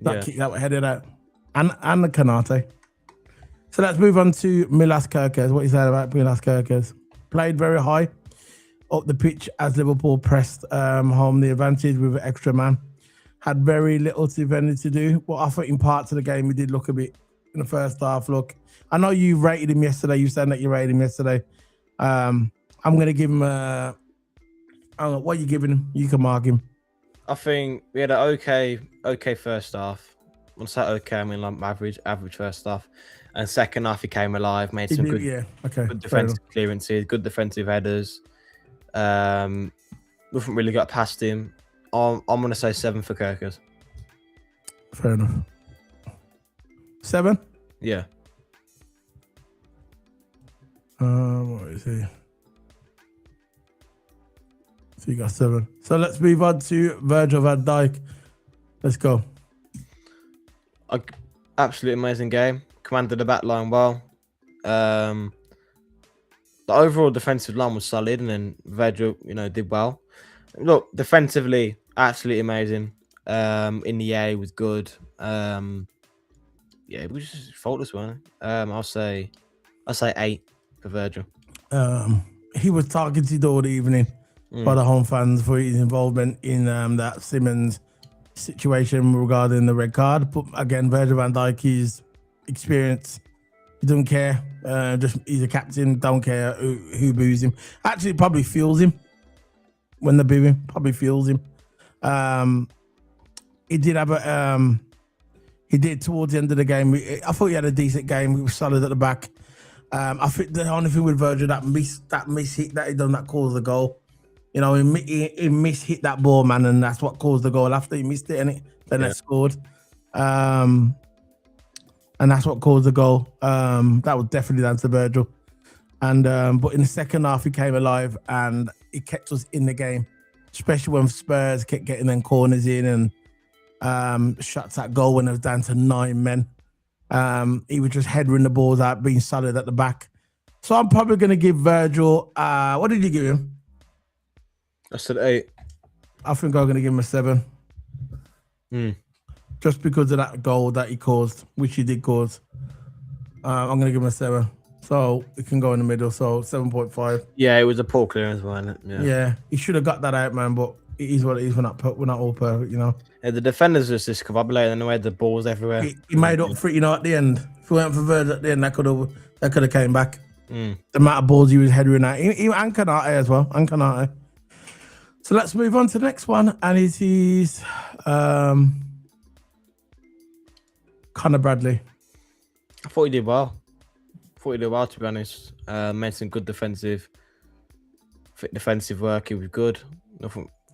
Kicked out, headed out. And the Kanate. So let's move on to Milas Kerkez. What you said about Milas Kerkez? Played very high up the pitch as Liverpool pressed home the advantage with an extra man. Had very little to anything to do. But I thought in parts of the game he did look a bit in the first half. Look, I know you rated him yesterday. You said that you rated him yesterday. I'm going to give him a... what are you giving him? You can mark him. I think we had an okay first half. When I say okay, I mean like average first half. And second half, he came alive, made some good defensive clearances, good defensive headers. Nothing really got past him. I'm going to say 7 for Kerkez. Fair enough. 7? Yeah. What is he? So you got 7. So let's move on to Virgil van Dijk. Let's go. Absolutely amazing game. Commanded the back line well. The overall defensive line was solid, and then Virgil, did well. Look, defensively, absolutely amazing. In the air, was good. It was just faultless one. I'll say 8 for Virgil. He was targeted all the evening by the home fans for his involvement in that Simmons situation regarding the red card. But again, Virgil van Dijk is experienced. He doesn't care. He's a captain. Don't care who boos him. Actually, it probably fuels him when they boo him. Probably fuels him. He did have he did towards the end of the game. I thought he had a decent game. He was solid at the back. I think the only thing with Virgil, that miss hit that he done that caused the goal. He mishit that ball, man, and that's what caused the goal. After he missed it, they scored. And that's what caused the goal. That was definitely down to Virgil. And but in the second half, he came alive and he kept us in the game, especially when Spurs kept getting them corners in and shots at goal when it was down to 9 men. He was just headering the balls out, being solid at the back. So I'm probably going to give Virgil. What did you give him? I said 8. I think I'm going to give him a 7. Just because of that goal that he caused, which he did cause. I'm going to give him a 7. So it can go in the middle. So 7.5. Yeah, it was a poor clearance, wasn't it? Yeah, he should have got that out, man. But it is what it is. We're not all perfect, Yeah, the defenders was discombobulated and they had the balls everywhere. He made up for it, at the end. If we went for Virgil at the end, that could have came back. The amount of balls he was headering at. And Kanate as well. And Kanate. So let's move on to the next one. And it is Conor Bradley. I thought he did well. To be honest. Made some good defensive work. He was good.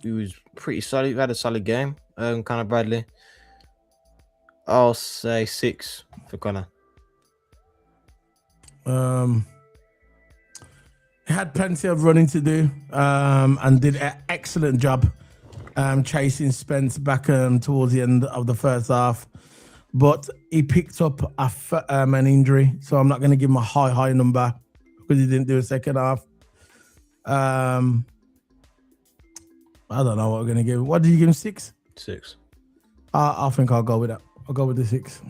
He was pretty solid. He had a solid game. Conor Bradley. I'll say 6 for Conor. He had plenty of running to do and did an excellent job chasing Spence back towards the end of the first half. But he picked up an injury, so I'm not going to give him a high number because he didn't do a second half. I don't know what we're gonna give him. What did you give him? 6? 6. I think I'll go with that. I'll go with the 6.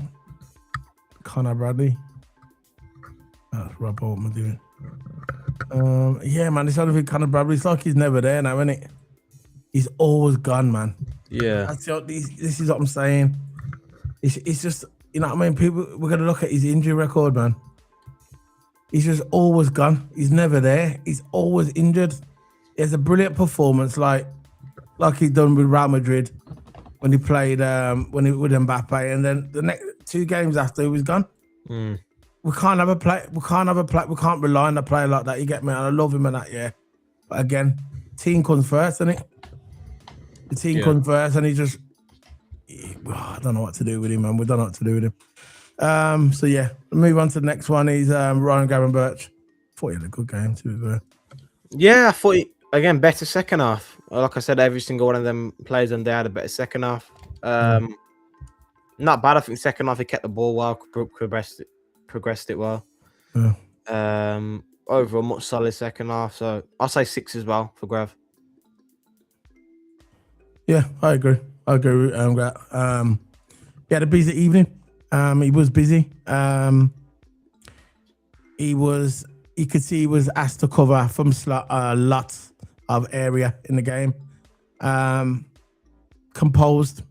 Connor Bradley. That's Rob. What am I doing? Yeah, man. It's only Connor Bradley. It's like he's never there now, isn't it? He's always gone, man. Yeah. This is what I'm saying. It's just, you know what I mean? People, we're gonna look at his injury record, man. He's just always gone. He's never there. He's always injured. He has a brilliant performance, like he's done with Real Madrid when he played with Mbappe, and then the next 2 games after he was gone. We can't have a play. We can't rely on a player like that. You get me? And I love him and that. Yeah, but again, team comes first, isn't it? The team comes first, and I don't know what to do with him, man. We don't know what to do with him. So yeah, move on to the next one. Is Ryan Gravenberch. Thought he had a good game too. Yeah, I thought again better second half. Like I said, every single one of them players and they had a better second half. Not bad. I think second half he kept the ball well, progressed it well. Yeah. Overall, much solid second half. So I'll say 6 as well for Grav. Yeah, I agree. With he had a busy evening. He was busy. You could see he was asked to cover from lots of area in the game. Composed.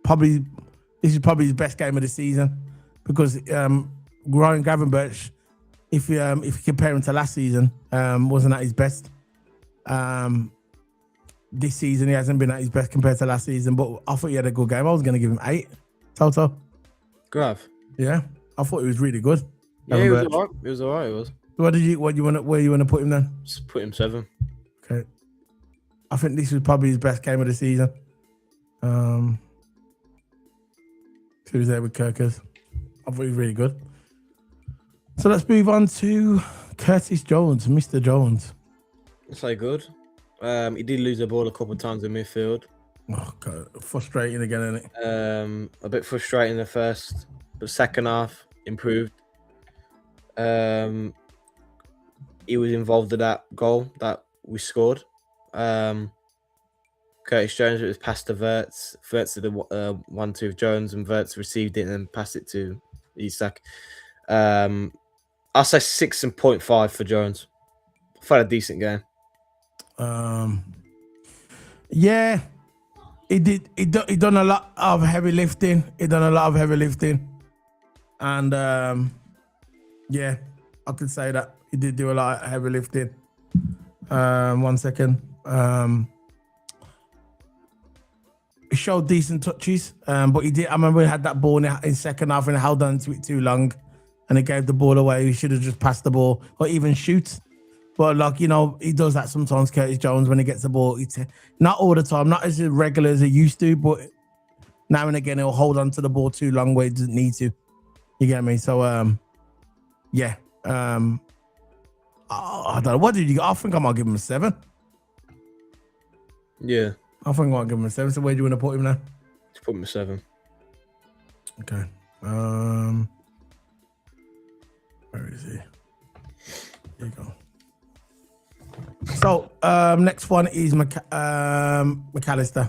This is probably his best game of the season because Ryan Gravenberch, if you compare him to last season, wasn't at his best. This season he hasn't been at his best compared to last season, but I thought he had a good game. I was going to give him 8 total. Grav. Yeah, I thought he was really good. Yeah, he was alright. It was alright. It was. Where you want to put him then? Just put him 7. Okay. I think this was probably his best game of the season. He was there with Kirkers. I thought he was really good. So let's move on to Curtis Jones, Mr. Jones. It's like good. He did lose the ball a couple of times in midfield. Oh God, frustrating again, isn't it? A bit frustrating the first, but second half improved. He was involved in that goal that we scored. Curtis Jones, it was passed to Wirtz. Wirtz did the 1-2 of Jones, and Wirtz received it and then passed it to Isak. I'll say 6.5 for Jones. I thought a decent game. Yeah, he did. He done a lot of heavy lifting. And yeah, I could say that he did do a lot of heavy lifting. 1 second. He showed decent touches, but he did. I remember he had that ball in second half and held on to it too long, and he gave the ball away. He should have just passed the ball or even shoot. But like, you know, he does that sometimes, Curtis Jones, when he gets the ball. Not all the time, not as regular as he used to, but now and again he'll hold on to the ball too long where he doesn't need to. You get me? So yeah. I don't know. What did you? I think I might give him a 7. Yeah, I think I might give him a 7. So where do you want to put him now? just put him a 7. Okay. Where is he? There you go. So next one is McAllister.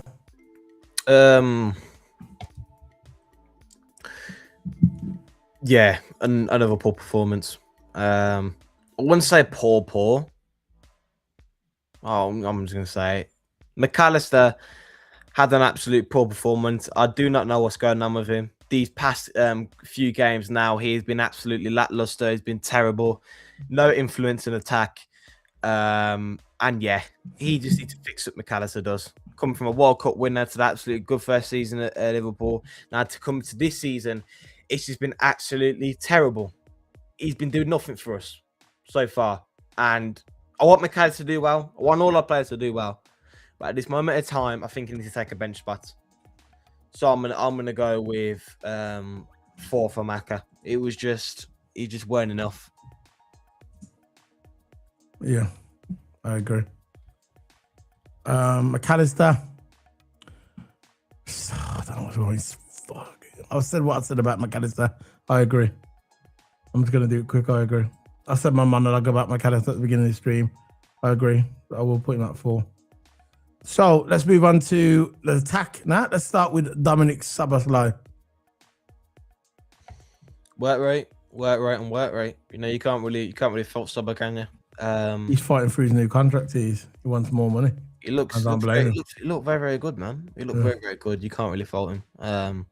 Yeah, another poor performance. I wouldn't say poor. Oh, I'm just gonna say it. McAllister had an absolute poor performance. I do not know what's going on with him. These past few games now, he's been absolutely lackluster. He's been terrible. No influence in attack. And yeah, he just needs to fix what McAllister does. Coming from a World Cup winner to the absolute good first season at Liverpool, now to come to this season, it's just been absolutely terrible. He's been doing nothing for us so far. And I want McAllister to do well. I want all our players to do well. But at this moment of time, I think he needs to take a bench spot. So I'm gonna go with 4 for Maka. He just weren't enough. Yeah, I agree. McAllister. I don't know what's wrong. I said what I said about McAllister. I agree. I'm just gonna do it quick. I agree. I said my monologue about McAllister at the beginning of the stream. I agree. I will put him at 4. So let's move on to the attack now. Let's start with Dominic Szoboszlai. Work rate, and work rate. You know, you can't really fault Subba, can you? He's fighting for his new contract. He wants more money. He looks very, very good, man. He looked very, very good. You can't really fault him. Of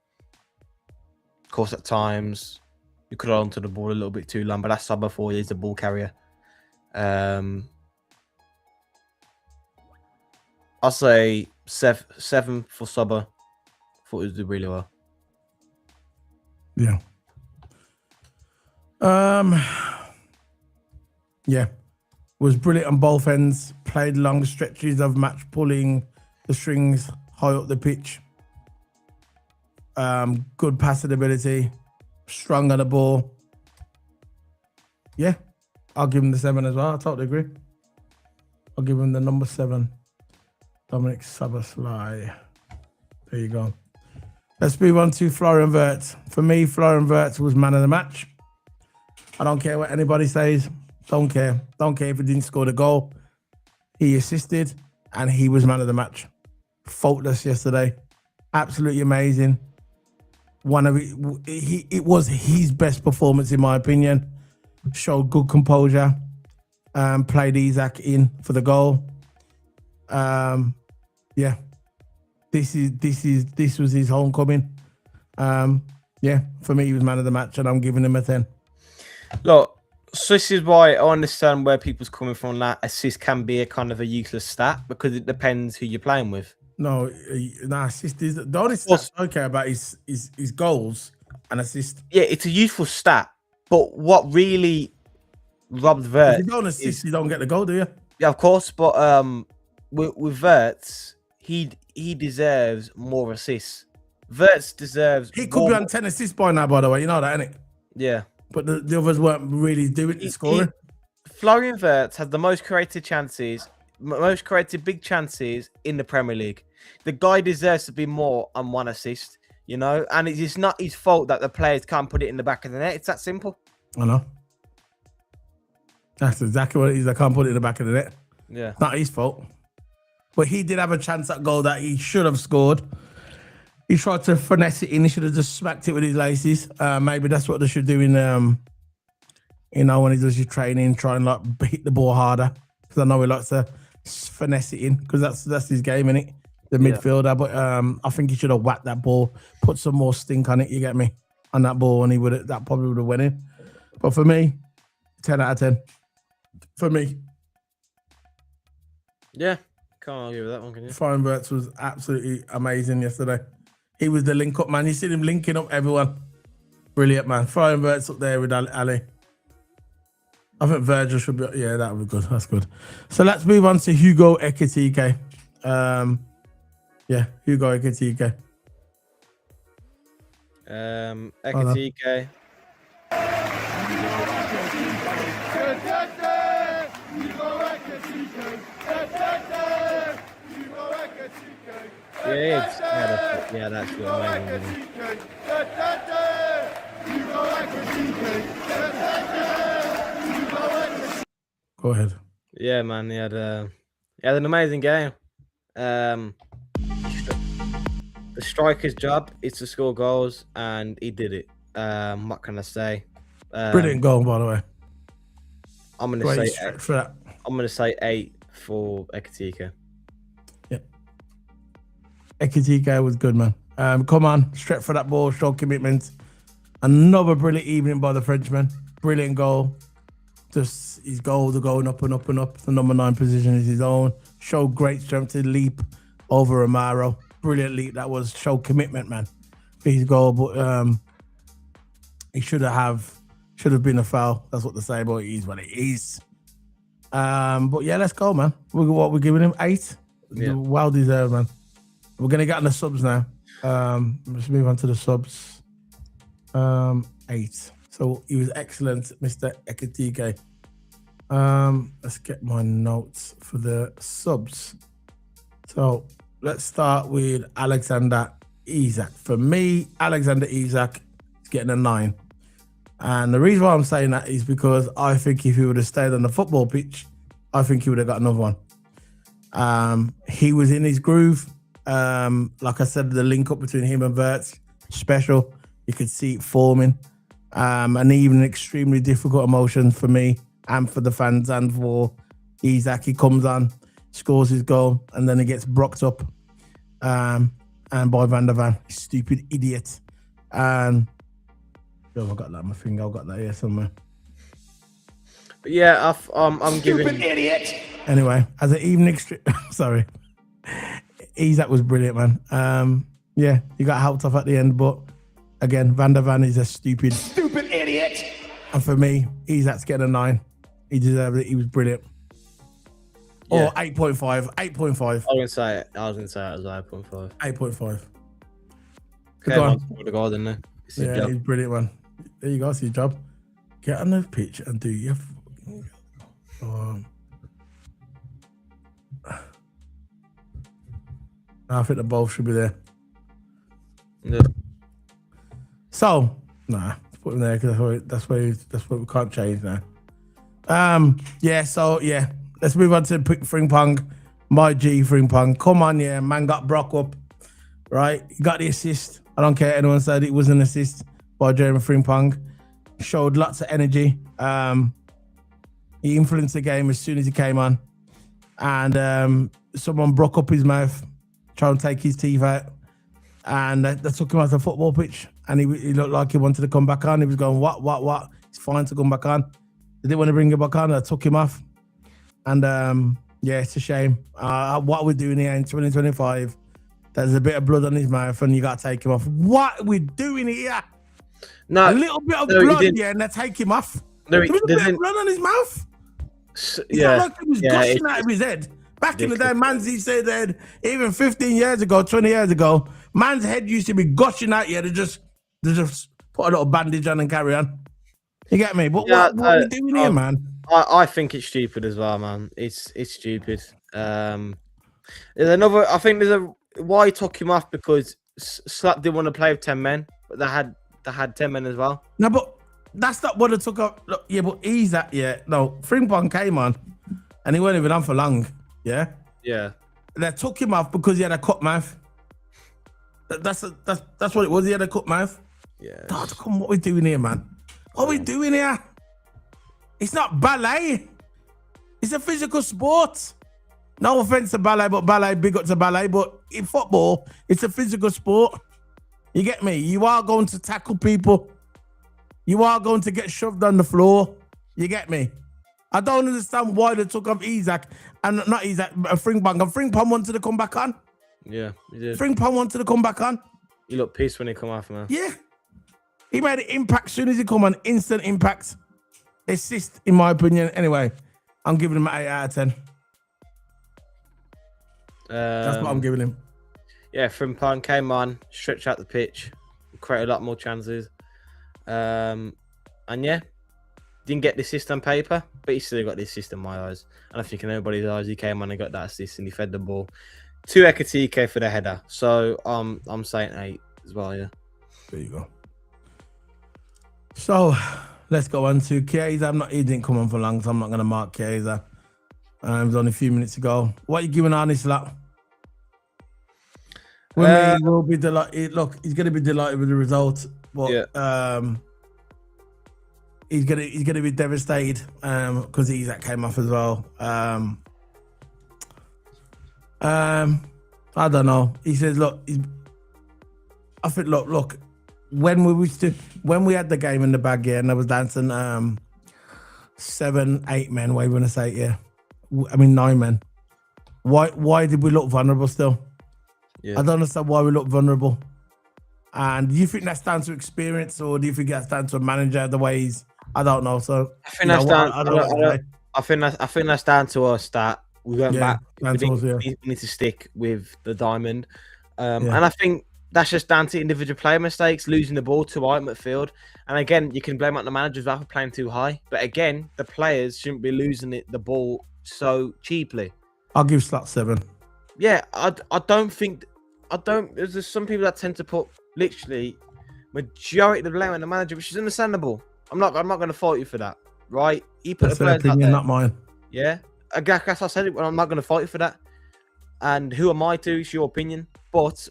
course, at times you could hold on to the ball a little bit too long, but that's Subba for you. He's a ball carrier. I'll say seven for Subba. Thought he did really well. Yeah. Yeah. Was brilliant on both ends. Played long stretches of match, pulling the strings high up the pitch. Good passing ability. Strong on the ball. Yeah. I'll give him the 7 as well. I totally agree. I'll give him the number 7. Dominic Szoboszlai. There you go. Let's move on to Florian Wirtz. For me, Florian Wirtz was man of the match. I don't care what anybody says. Don't care. Don't care if he didn't score the goal. He assisted and he was man of the match. Faultless yesterday. Absolutely amazing. It was his best performance in my opinion. Showed good composure. Played Isak in for the goal. Yeah. This was his homecoming. Yeah, for me he was man of the match and I'm giving him a 10. Look, so this is why I understand where people's coming from. That assist can be a kind of a useless stat because it depends who you're playing with. No, assist is the only stat I care about is goals and assist. Yeah, it's a useful stat, but what really robbed Wirtz? If you don't assist, you don't get the goal, do you? Yeah, of course, but with Wirtz, he deserves more assists. Wirtz deserves. He could be on 10 assists by now, by the way. You know that, innit? Yeah. But the others weren't really doing the scoring. Florian Wirtz has the most creative chances, most creative big chances in the Premier League. The guy deserves to be more on 1 assist, you know? And it's not his fault that the players can't put it in the back of the net. It's that simple. I know. That's exactly what it is. I can't put it in the back of the net. Yeah. It's not his fault. But he did have a chance at goal that he should have scored. He tried to finesse it in. He should have just smacked it with his laces. Maybe that's what they should do in, you know, when he does his training, try and like hit the ball harder. Because I know he likes to finesse it in because that's his game, innit? The midfielder. But I think he should have whacked that ball, put some more stink on it. You get me? On that ball, and that probably would have went in. But for me, 10 out of 10. For me. Yeah. Can't argue with that one, can you? Florian Wirtz was absolutely amazing yesterday. He was the link-up man. You see him linking up everyone. Brilliant, man. Florian Wirtz up there with Ali. I think Virgil should be... Yeah, that would be good. That's good. So let's move on to Hugo Ekitike. Yeah, Hugo Ekitike. Ekitike. Yeah, that's good. Amazing. Go ahead. Yeah, man. He had an amazing game. The striker's job is to score goals, and he did it. What can I say? Brilliant goal, by the way. I'm gonna say 8 for that. I'm gonna say 8 for Ekitike. Yeah, Ekitike was good, man. Come on, straight for that ball, show commitment. Another brilliant evening by the Frenchman. Brilliant goal. Just his goals are going up and up and up. The number 9 position is his own. Showed great strength to leap over Amaro. Brilliant leap that was. Showed commitment, man, for his goal. But he should have been a foul. That's what they say, but it is what it is. But yeah, let's go, man. We're giving him 8. Yeah. Well deserved, man. We're gonna get on the subs now. Let's move on to the subs. 8. So he was excellent, Mr. Ekitike. Let's get my notes for the subs. So let's start with Alexander Isak. For me, Alexander Isak is getting a 9. And the reason why I'm saying that is because I think if he would have stayed on the football pitch, I think he would have got another one. He was in his groove. Like I said, the link up between him and Wirtz, special. You could see it forming. And even extremely difficult emotion for me and for the fans and for Isak. He comes on, scores his goal, and then he gets brocked up and by Van der Van, stupid idiot. And I got that. My finger, I got that here somewhere. But yeah, I'm Stupid giving. idiot. Anyway, as an evening sorry, Isak was brilliant, man. Yeah, he got helped off at the end, but again, Van der Van is a stupid Idiot. And for me, Isak's getting a 9. He deserved it. He was brilliant. Yeah. Or 8.5. 8.5. I was gonna say it. I was gonna say it as 8.5. 8.5. Okay, Go on. the goal, didn't it? It's a Yeah, job. he's brilliant, man. There you go. That's your job. Get on the pitch and do your fucking I think the ball should be there. Yeah. So, nah, put him there because that's what we can't change now. Yeah, so yeah, let's move on to Frimpong. My G Frimpong. Come on, yeah, man got broke up, right? He got the assist. I don't care anyone said it was an assist by Jeremy Frimpong. Showed lots of energy. He influenced the game as soon as he came on. And someone broke up his mouth, trying to take his teeth out. And they took him off the football pitch. And he looked like he wanted to come back on. He was going, what? It's fine to come back on. They didn't want to bring him back on. They took him off. And yeah, it's a shame. What we're doing here in 2025, there's a bit of blood on his mouth and you got to take him off. What are we doing here? No, A little bit of blood, yeah, and they take him off. No, There was a bit of blood on his mouth. It's not like he was gushing out of his head. Back in the day, man's he said that even 15 years ago, 20 years ago, man's head used to be gushing out. Yeah, they just put a little bandage on and carry on. You get me? But what are we doing here, man? I think it's stupid as well, man. It's stupid. There's another. I think there's a why he took him off because Slap didn't want to play with 10 men, but they had 10 men as well. No, but that's not what it took off. Look, yeah, but Frimpong came on, and he wasn't even on for long. Yeah. Yeah. They took him off because he had a cut mouth. That's what it was. He had a cut mouth. Yeah. God, come, what are we doing here, man? What are we doing here? It's not ballet. It's a physical sport. No offense to ballet, but ballet, big up to ballet. But in football, it's a physical sport. You get me? You are going to tackle people. You are going to get shoved on the floor. You get me? I don't understand why they took off Isak and not Isak, Frimpong. And Frimpong wanted to come back on. Yeah, he did. Frimpong wanted to come back on. He looked pissed when he come off, man. Yeah. He made an impact as soon as he come on. Instant impact. Assist, in my opinion. Anyway, I'm giving him an 8 out of 10. That's what I'm giving him. Yeah, Frimpong came on, stretched out the pitch, created a lot more chances. And yeah, didn't get the assist on paper, but he still got the assist in my eyes. And I think in everybody's eyes, he came on and got that assist and he fed the ball to Ekatike for the header. So I'm saying 8 as well, yeah. There you go. So let's go on to Chiesa. He didn't come on for long, so I'm not going to mark Chiesa. It was only a few minutes ago. What are you giving Arnis Lap? Well, he will be delighted. Look, he's going to be delighted with the result, but he's gonna be devastated because Isak came off as well. I don't know. He says, look, I think, look. When we had the game in the bag, yeah, and I was dancing 7, 8 men. What are you gonna say? Yeah, I mean 9 men. Why did we look vulnerable still? Yeah. I don't understand why we look vulnerable. And do you think that's down to experience, or do you think that's down to a manager the way he's? I don't know. So I think that's down. I think that's down to us that we went back. We need to stick with the diamond, and I think that's just down to individual player mistakes, losing the ball too high at midfield. And again, you can blame out the managers for playing too high. But again, the players shouldn't be losing the ball so cheaply. I'll give Slat 7. Yeah, I don't think. There's some people that tend to put literally majority of the blame on the manager, which is understandable. I'm not going to fault you for that, right? He put the players out there. Not mine. Yeah, I guess I said it. Well, I'm not going to fight you for that. And who am I to? It's your opinion. But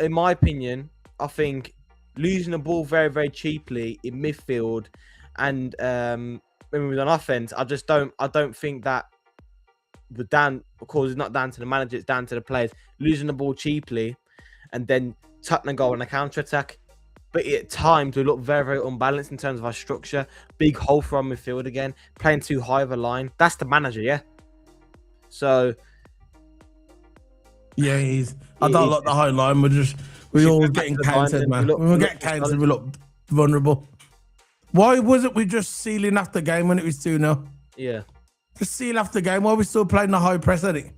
in my opinion, I think losing the ball very, very cheaply in midfield and when we were on offense, I don't think that we're down, because it's not down to the manager, it's down to the players. Losing the ball cheaply and then Tottenham go on a counter attack. But at times we look very, very unbalanced in terms of our structure. Big hole for our midfield again, playing too high of a line. That's the manager, yeah. So yeah, he's. I don't like the high line. We're all getting countered, man. When we get countered, we look vulnerable. Why wasn't we just sealing after game when it was 2-0? Yeah. Just seal after game. Why are we still playing the high press at it?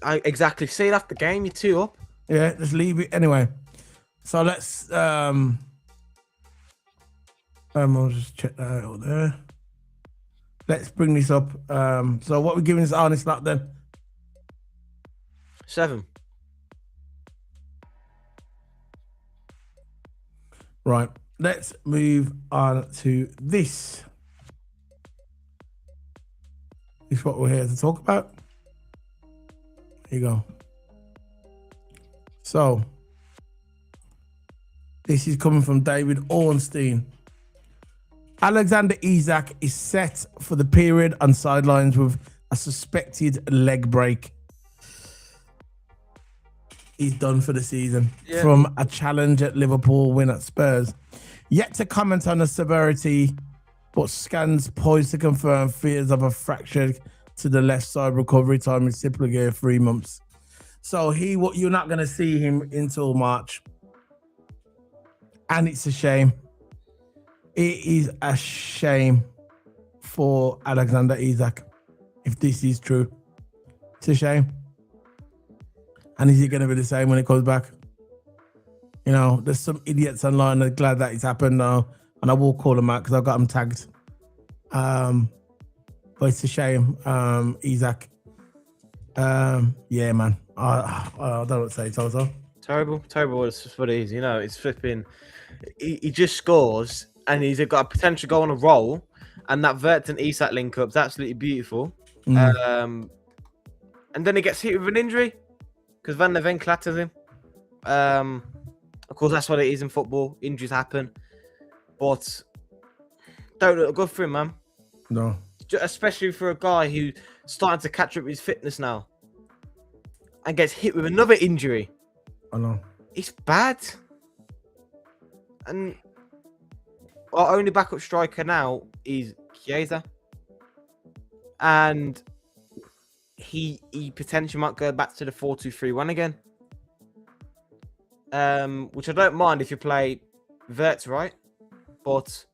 Exactly. Seal after game, you're 2 up. Yeah, just leave it anyway. So let's I'll just check that out there. Let's bring this up. So what we're giving this honest lap then? 7. Right. Let's move on to this. This is what we're here to talk about. Here you go. So this is coming from David Ornstein. Alexander Isak is set for the period on sidelines with a suspected leg break. He's done for the season from a challenge at Liverpool win at Spurs. Yet to comment on the severity, but scans poised to confirm fears of a fracture to the left side. Recovery time is typically 3 months. So you're not going to see him until March. And it's a shame. It is a shame for Alexander Isak if this is true. It's a shame. And is it going to be the same when it comes back? You know, there's some idiots online that are glad that it's happened now. And I will call them out because I've got them tagged. But it's a shame, Isak. Yeah, man. I don't know what to say, Toto. Terrible is what it is. You know, it's flipping. He just scores and he's got a potential go on a roll. And that Vert and Isak link up is absolutely beautiful. And then he gets hit with an injury because Van der Ven clatters him. Of course, that's what it is in football. Injuries happen. But don't look good for him, man. No. Especially for a guy who's starting to catch up with his fitness now and gets hit with another injury. I know. It's bad. And our only backup striker now is Chiesa. And he potentially might go back to the 4-2-3-1 again. Which I don't mind if you play Verts, right? But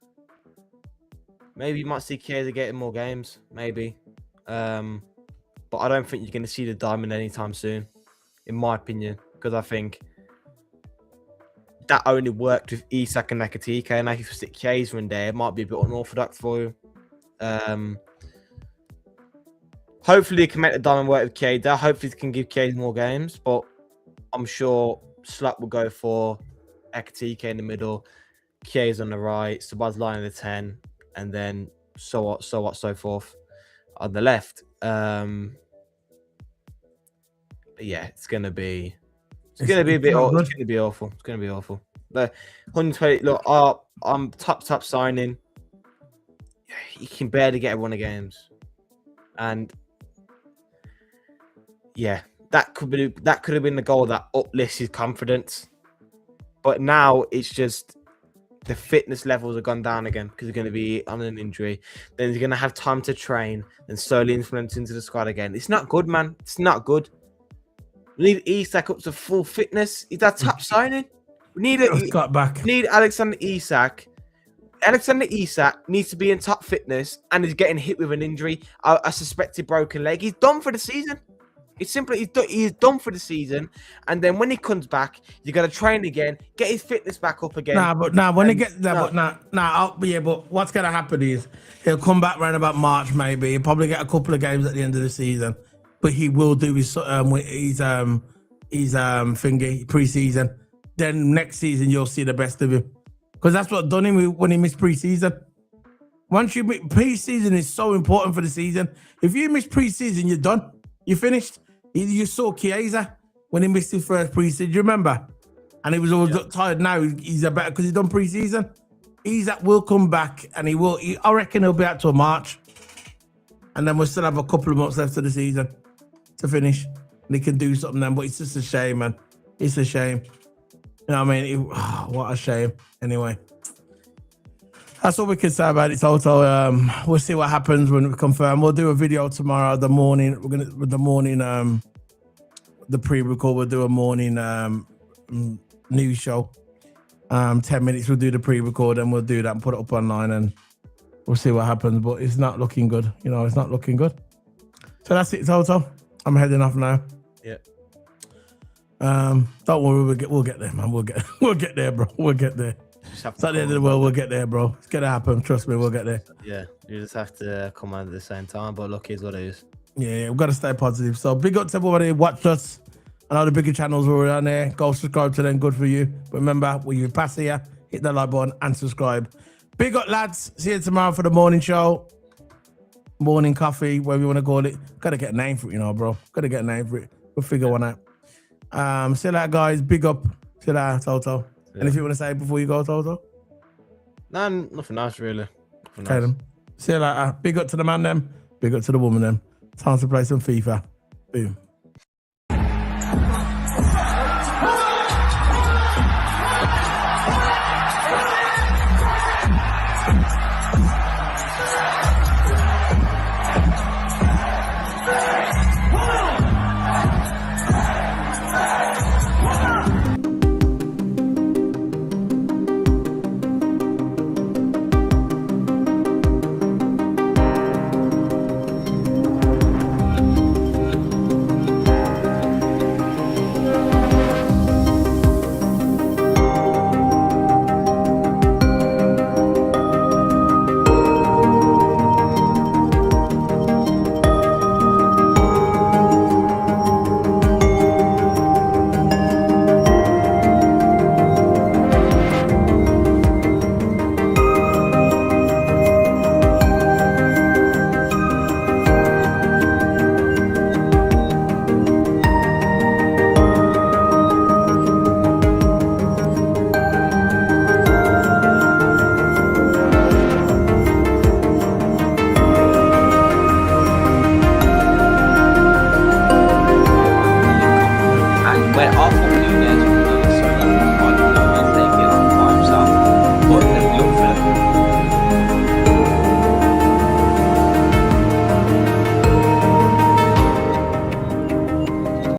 maybe you might see Chiesa getting more games, maybe. But I don't think you're going to see the diamond anytime soon, in my opinion, because I think that only worked with Isak and Nakatika, and if you stick Chiesa in there, it might be a bit unorthodox for you. Hopefully, you can make the diamond work with Chiesa. Hopefully, you can give Chiesa more games, but I'm sure Slot will go for Ekatike in the middle, Chiesa on the right, Sabaz's line in the 10, and then so forth on the left. But yeah, it's gonna be a bit. It's gonna be awful. It's gonna be awful. But 120. Look, I'm top signing. You can barely get everyone of games, and yeah, that could have been the goal that uplifts his confidence. But now it's just the fitness levels have gone down again because he's going to be on an injury. Then he's going to have time to train and slowly influence into the squad again. It's not good, man. It's not good. We need Isak up to full fitness. He's our top signing. We need Alexander Isak. Alexander Isak needs to be in top fitness and he's getting hit with an injury, a suspected broken leg. He's done for the season. It's simply he's done for the season, and then when he comes back, you got to train again, get his fitness back up again. But what's gonna happen is he'll come back around about March, maybe. He'll probably get a couple of games at the end of the season, but he will do his pre-season. Then next season you'll see the best of him, because that's what done him when he missed pre-season. Once pre-season is so important for the season. If you miss pre-season, you're done. You're finished. You saw Chiesa when he missed his first preseason. Do you remember? And he was all tired. Now he's a better because he's done preseason. Isak will come back, and he will. I reckon he'll be out till March, and then we'll still have a couple of months left of the season to finish. And he can do something then. But it's just a shame, man. It's a shame. You know what I mean? What a shame. Anyway, that's all we can say about it. Toto. We'll see what happens when we confirm. We'll do a video tomorrow. The morning. We're gonna with the morning. The pre-record. We'll do a morning news show. 10 minutes. We'll do the pre-record and we'll do that and put it up online and we'll see what happens. But it's not looking good. You know, it's not looking good. So that's it, Toto. I'm heading off now. Yeah. Don't worry, we'll get there, man. We'll get there, bro. We'll get there. It's not the end of the world. We'll get there, bro. It's gonna happen. Trust me, we'll get there. Yeah, you just have to come out at the same time. But look, here's what it is. Yeah, we've got to stay positive. So big up to everybody who watched us. I know the bigger channels were on there. Go subscribe to them. Good for you. But remember, when you pass here, hit that like button and subscribe. Big up, lads. See you tomorrow for the morning show. Morning coffee, whatever you want to call it. Got to get a name for it, you know, bro. Got to get a name for it. We'll figure one out. See you later, guys. Big up. See you later, Toto. Yeah. Anything you want to say before you go, Toto? Nah, nothing nice, really. Nothing okay, nice. Then. See you later. Big up to the man, them. Big up to the woman, them. Time to play some FIFA. Boom.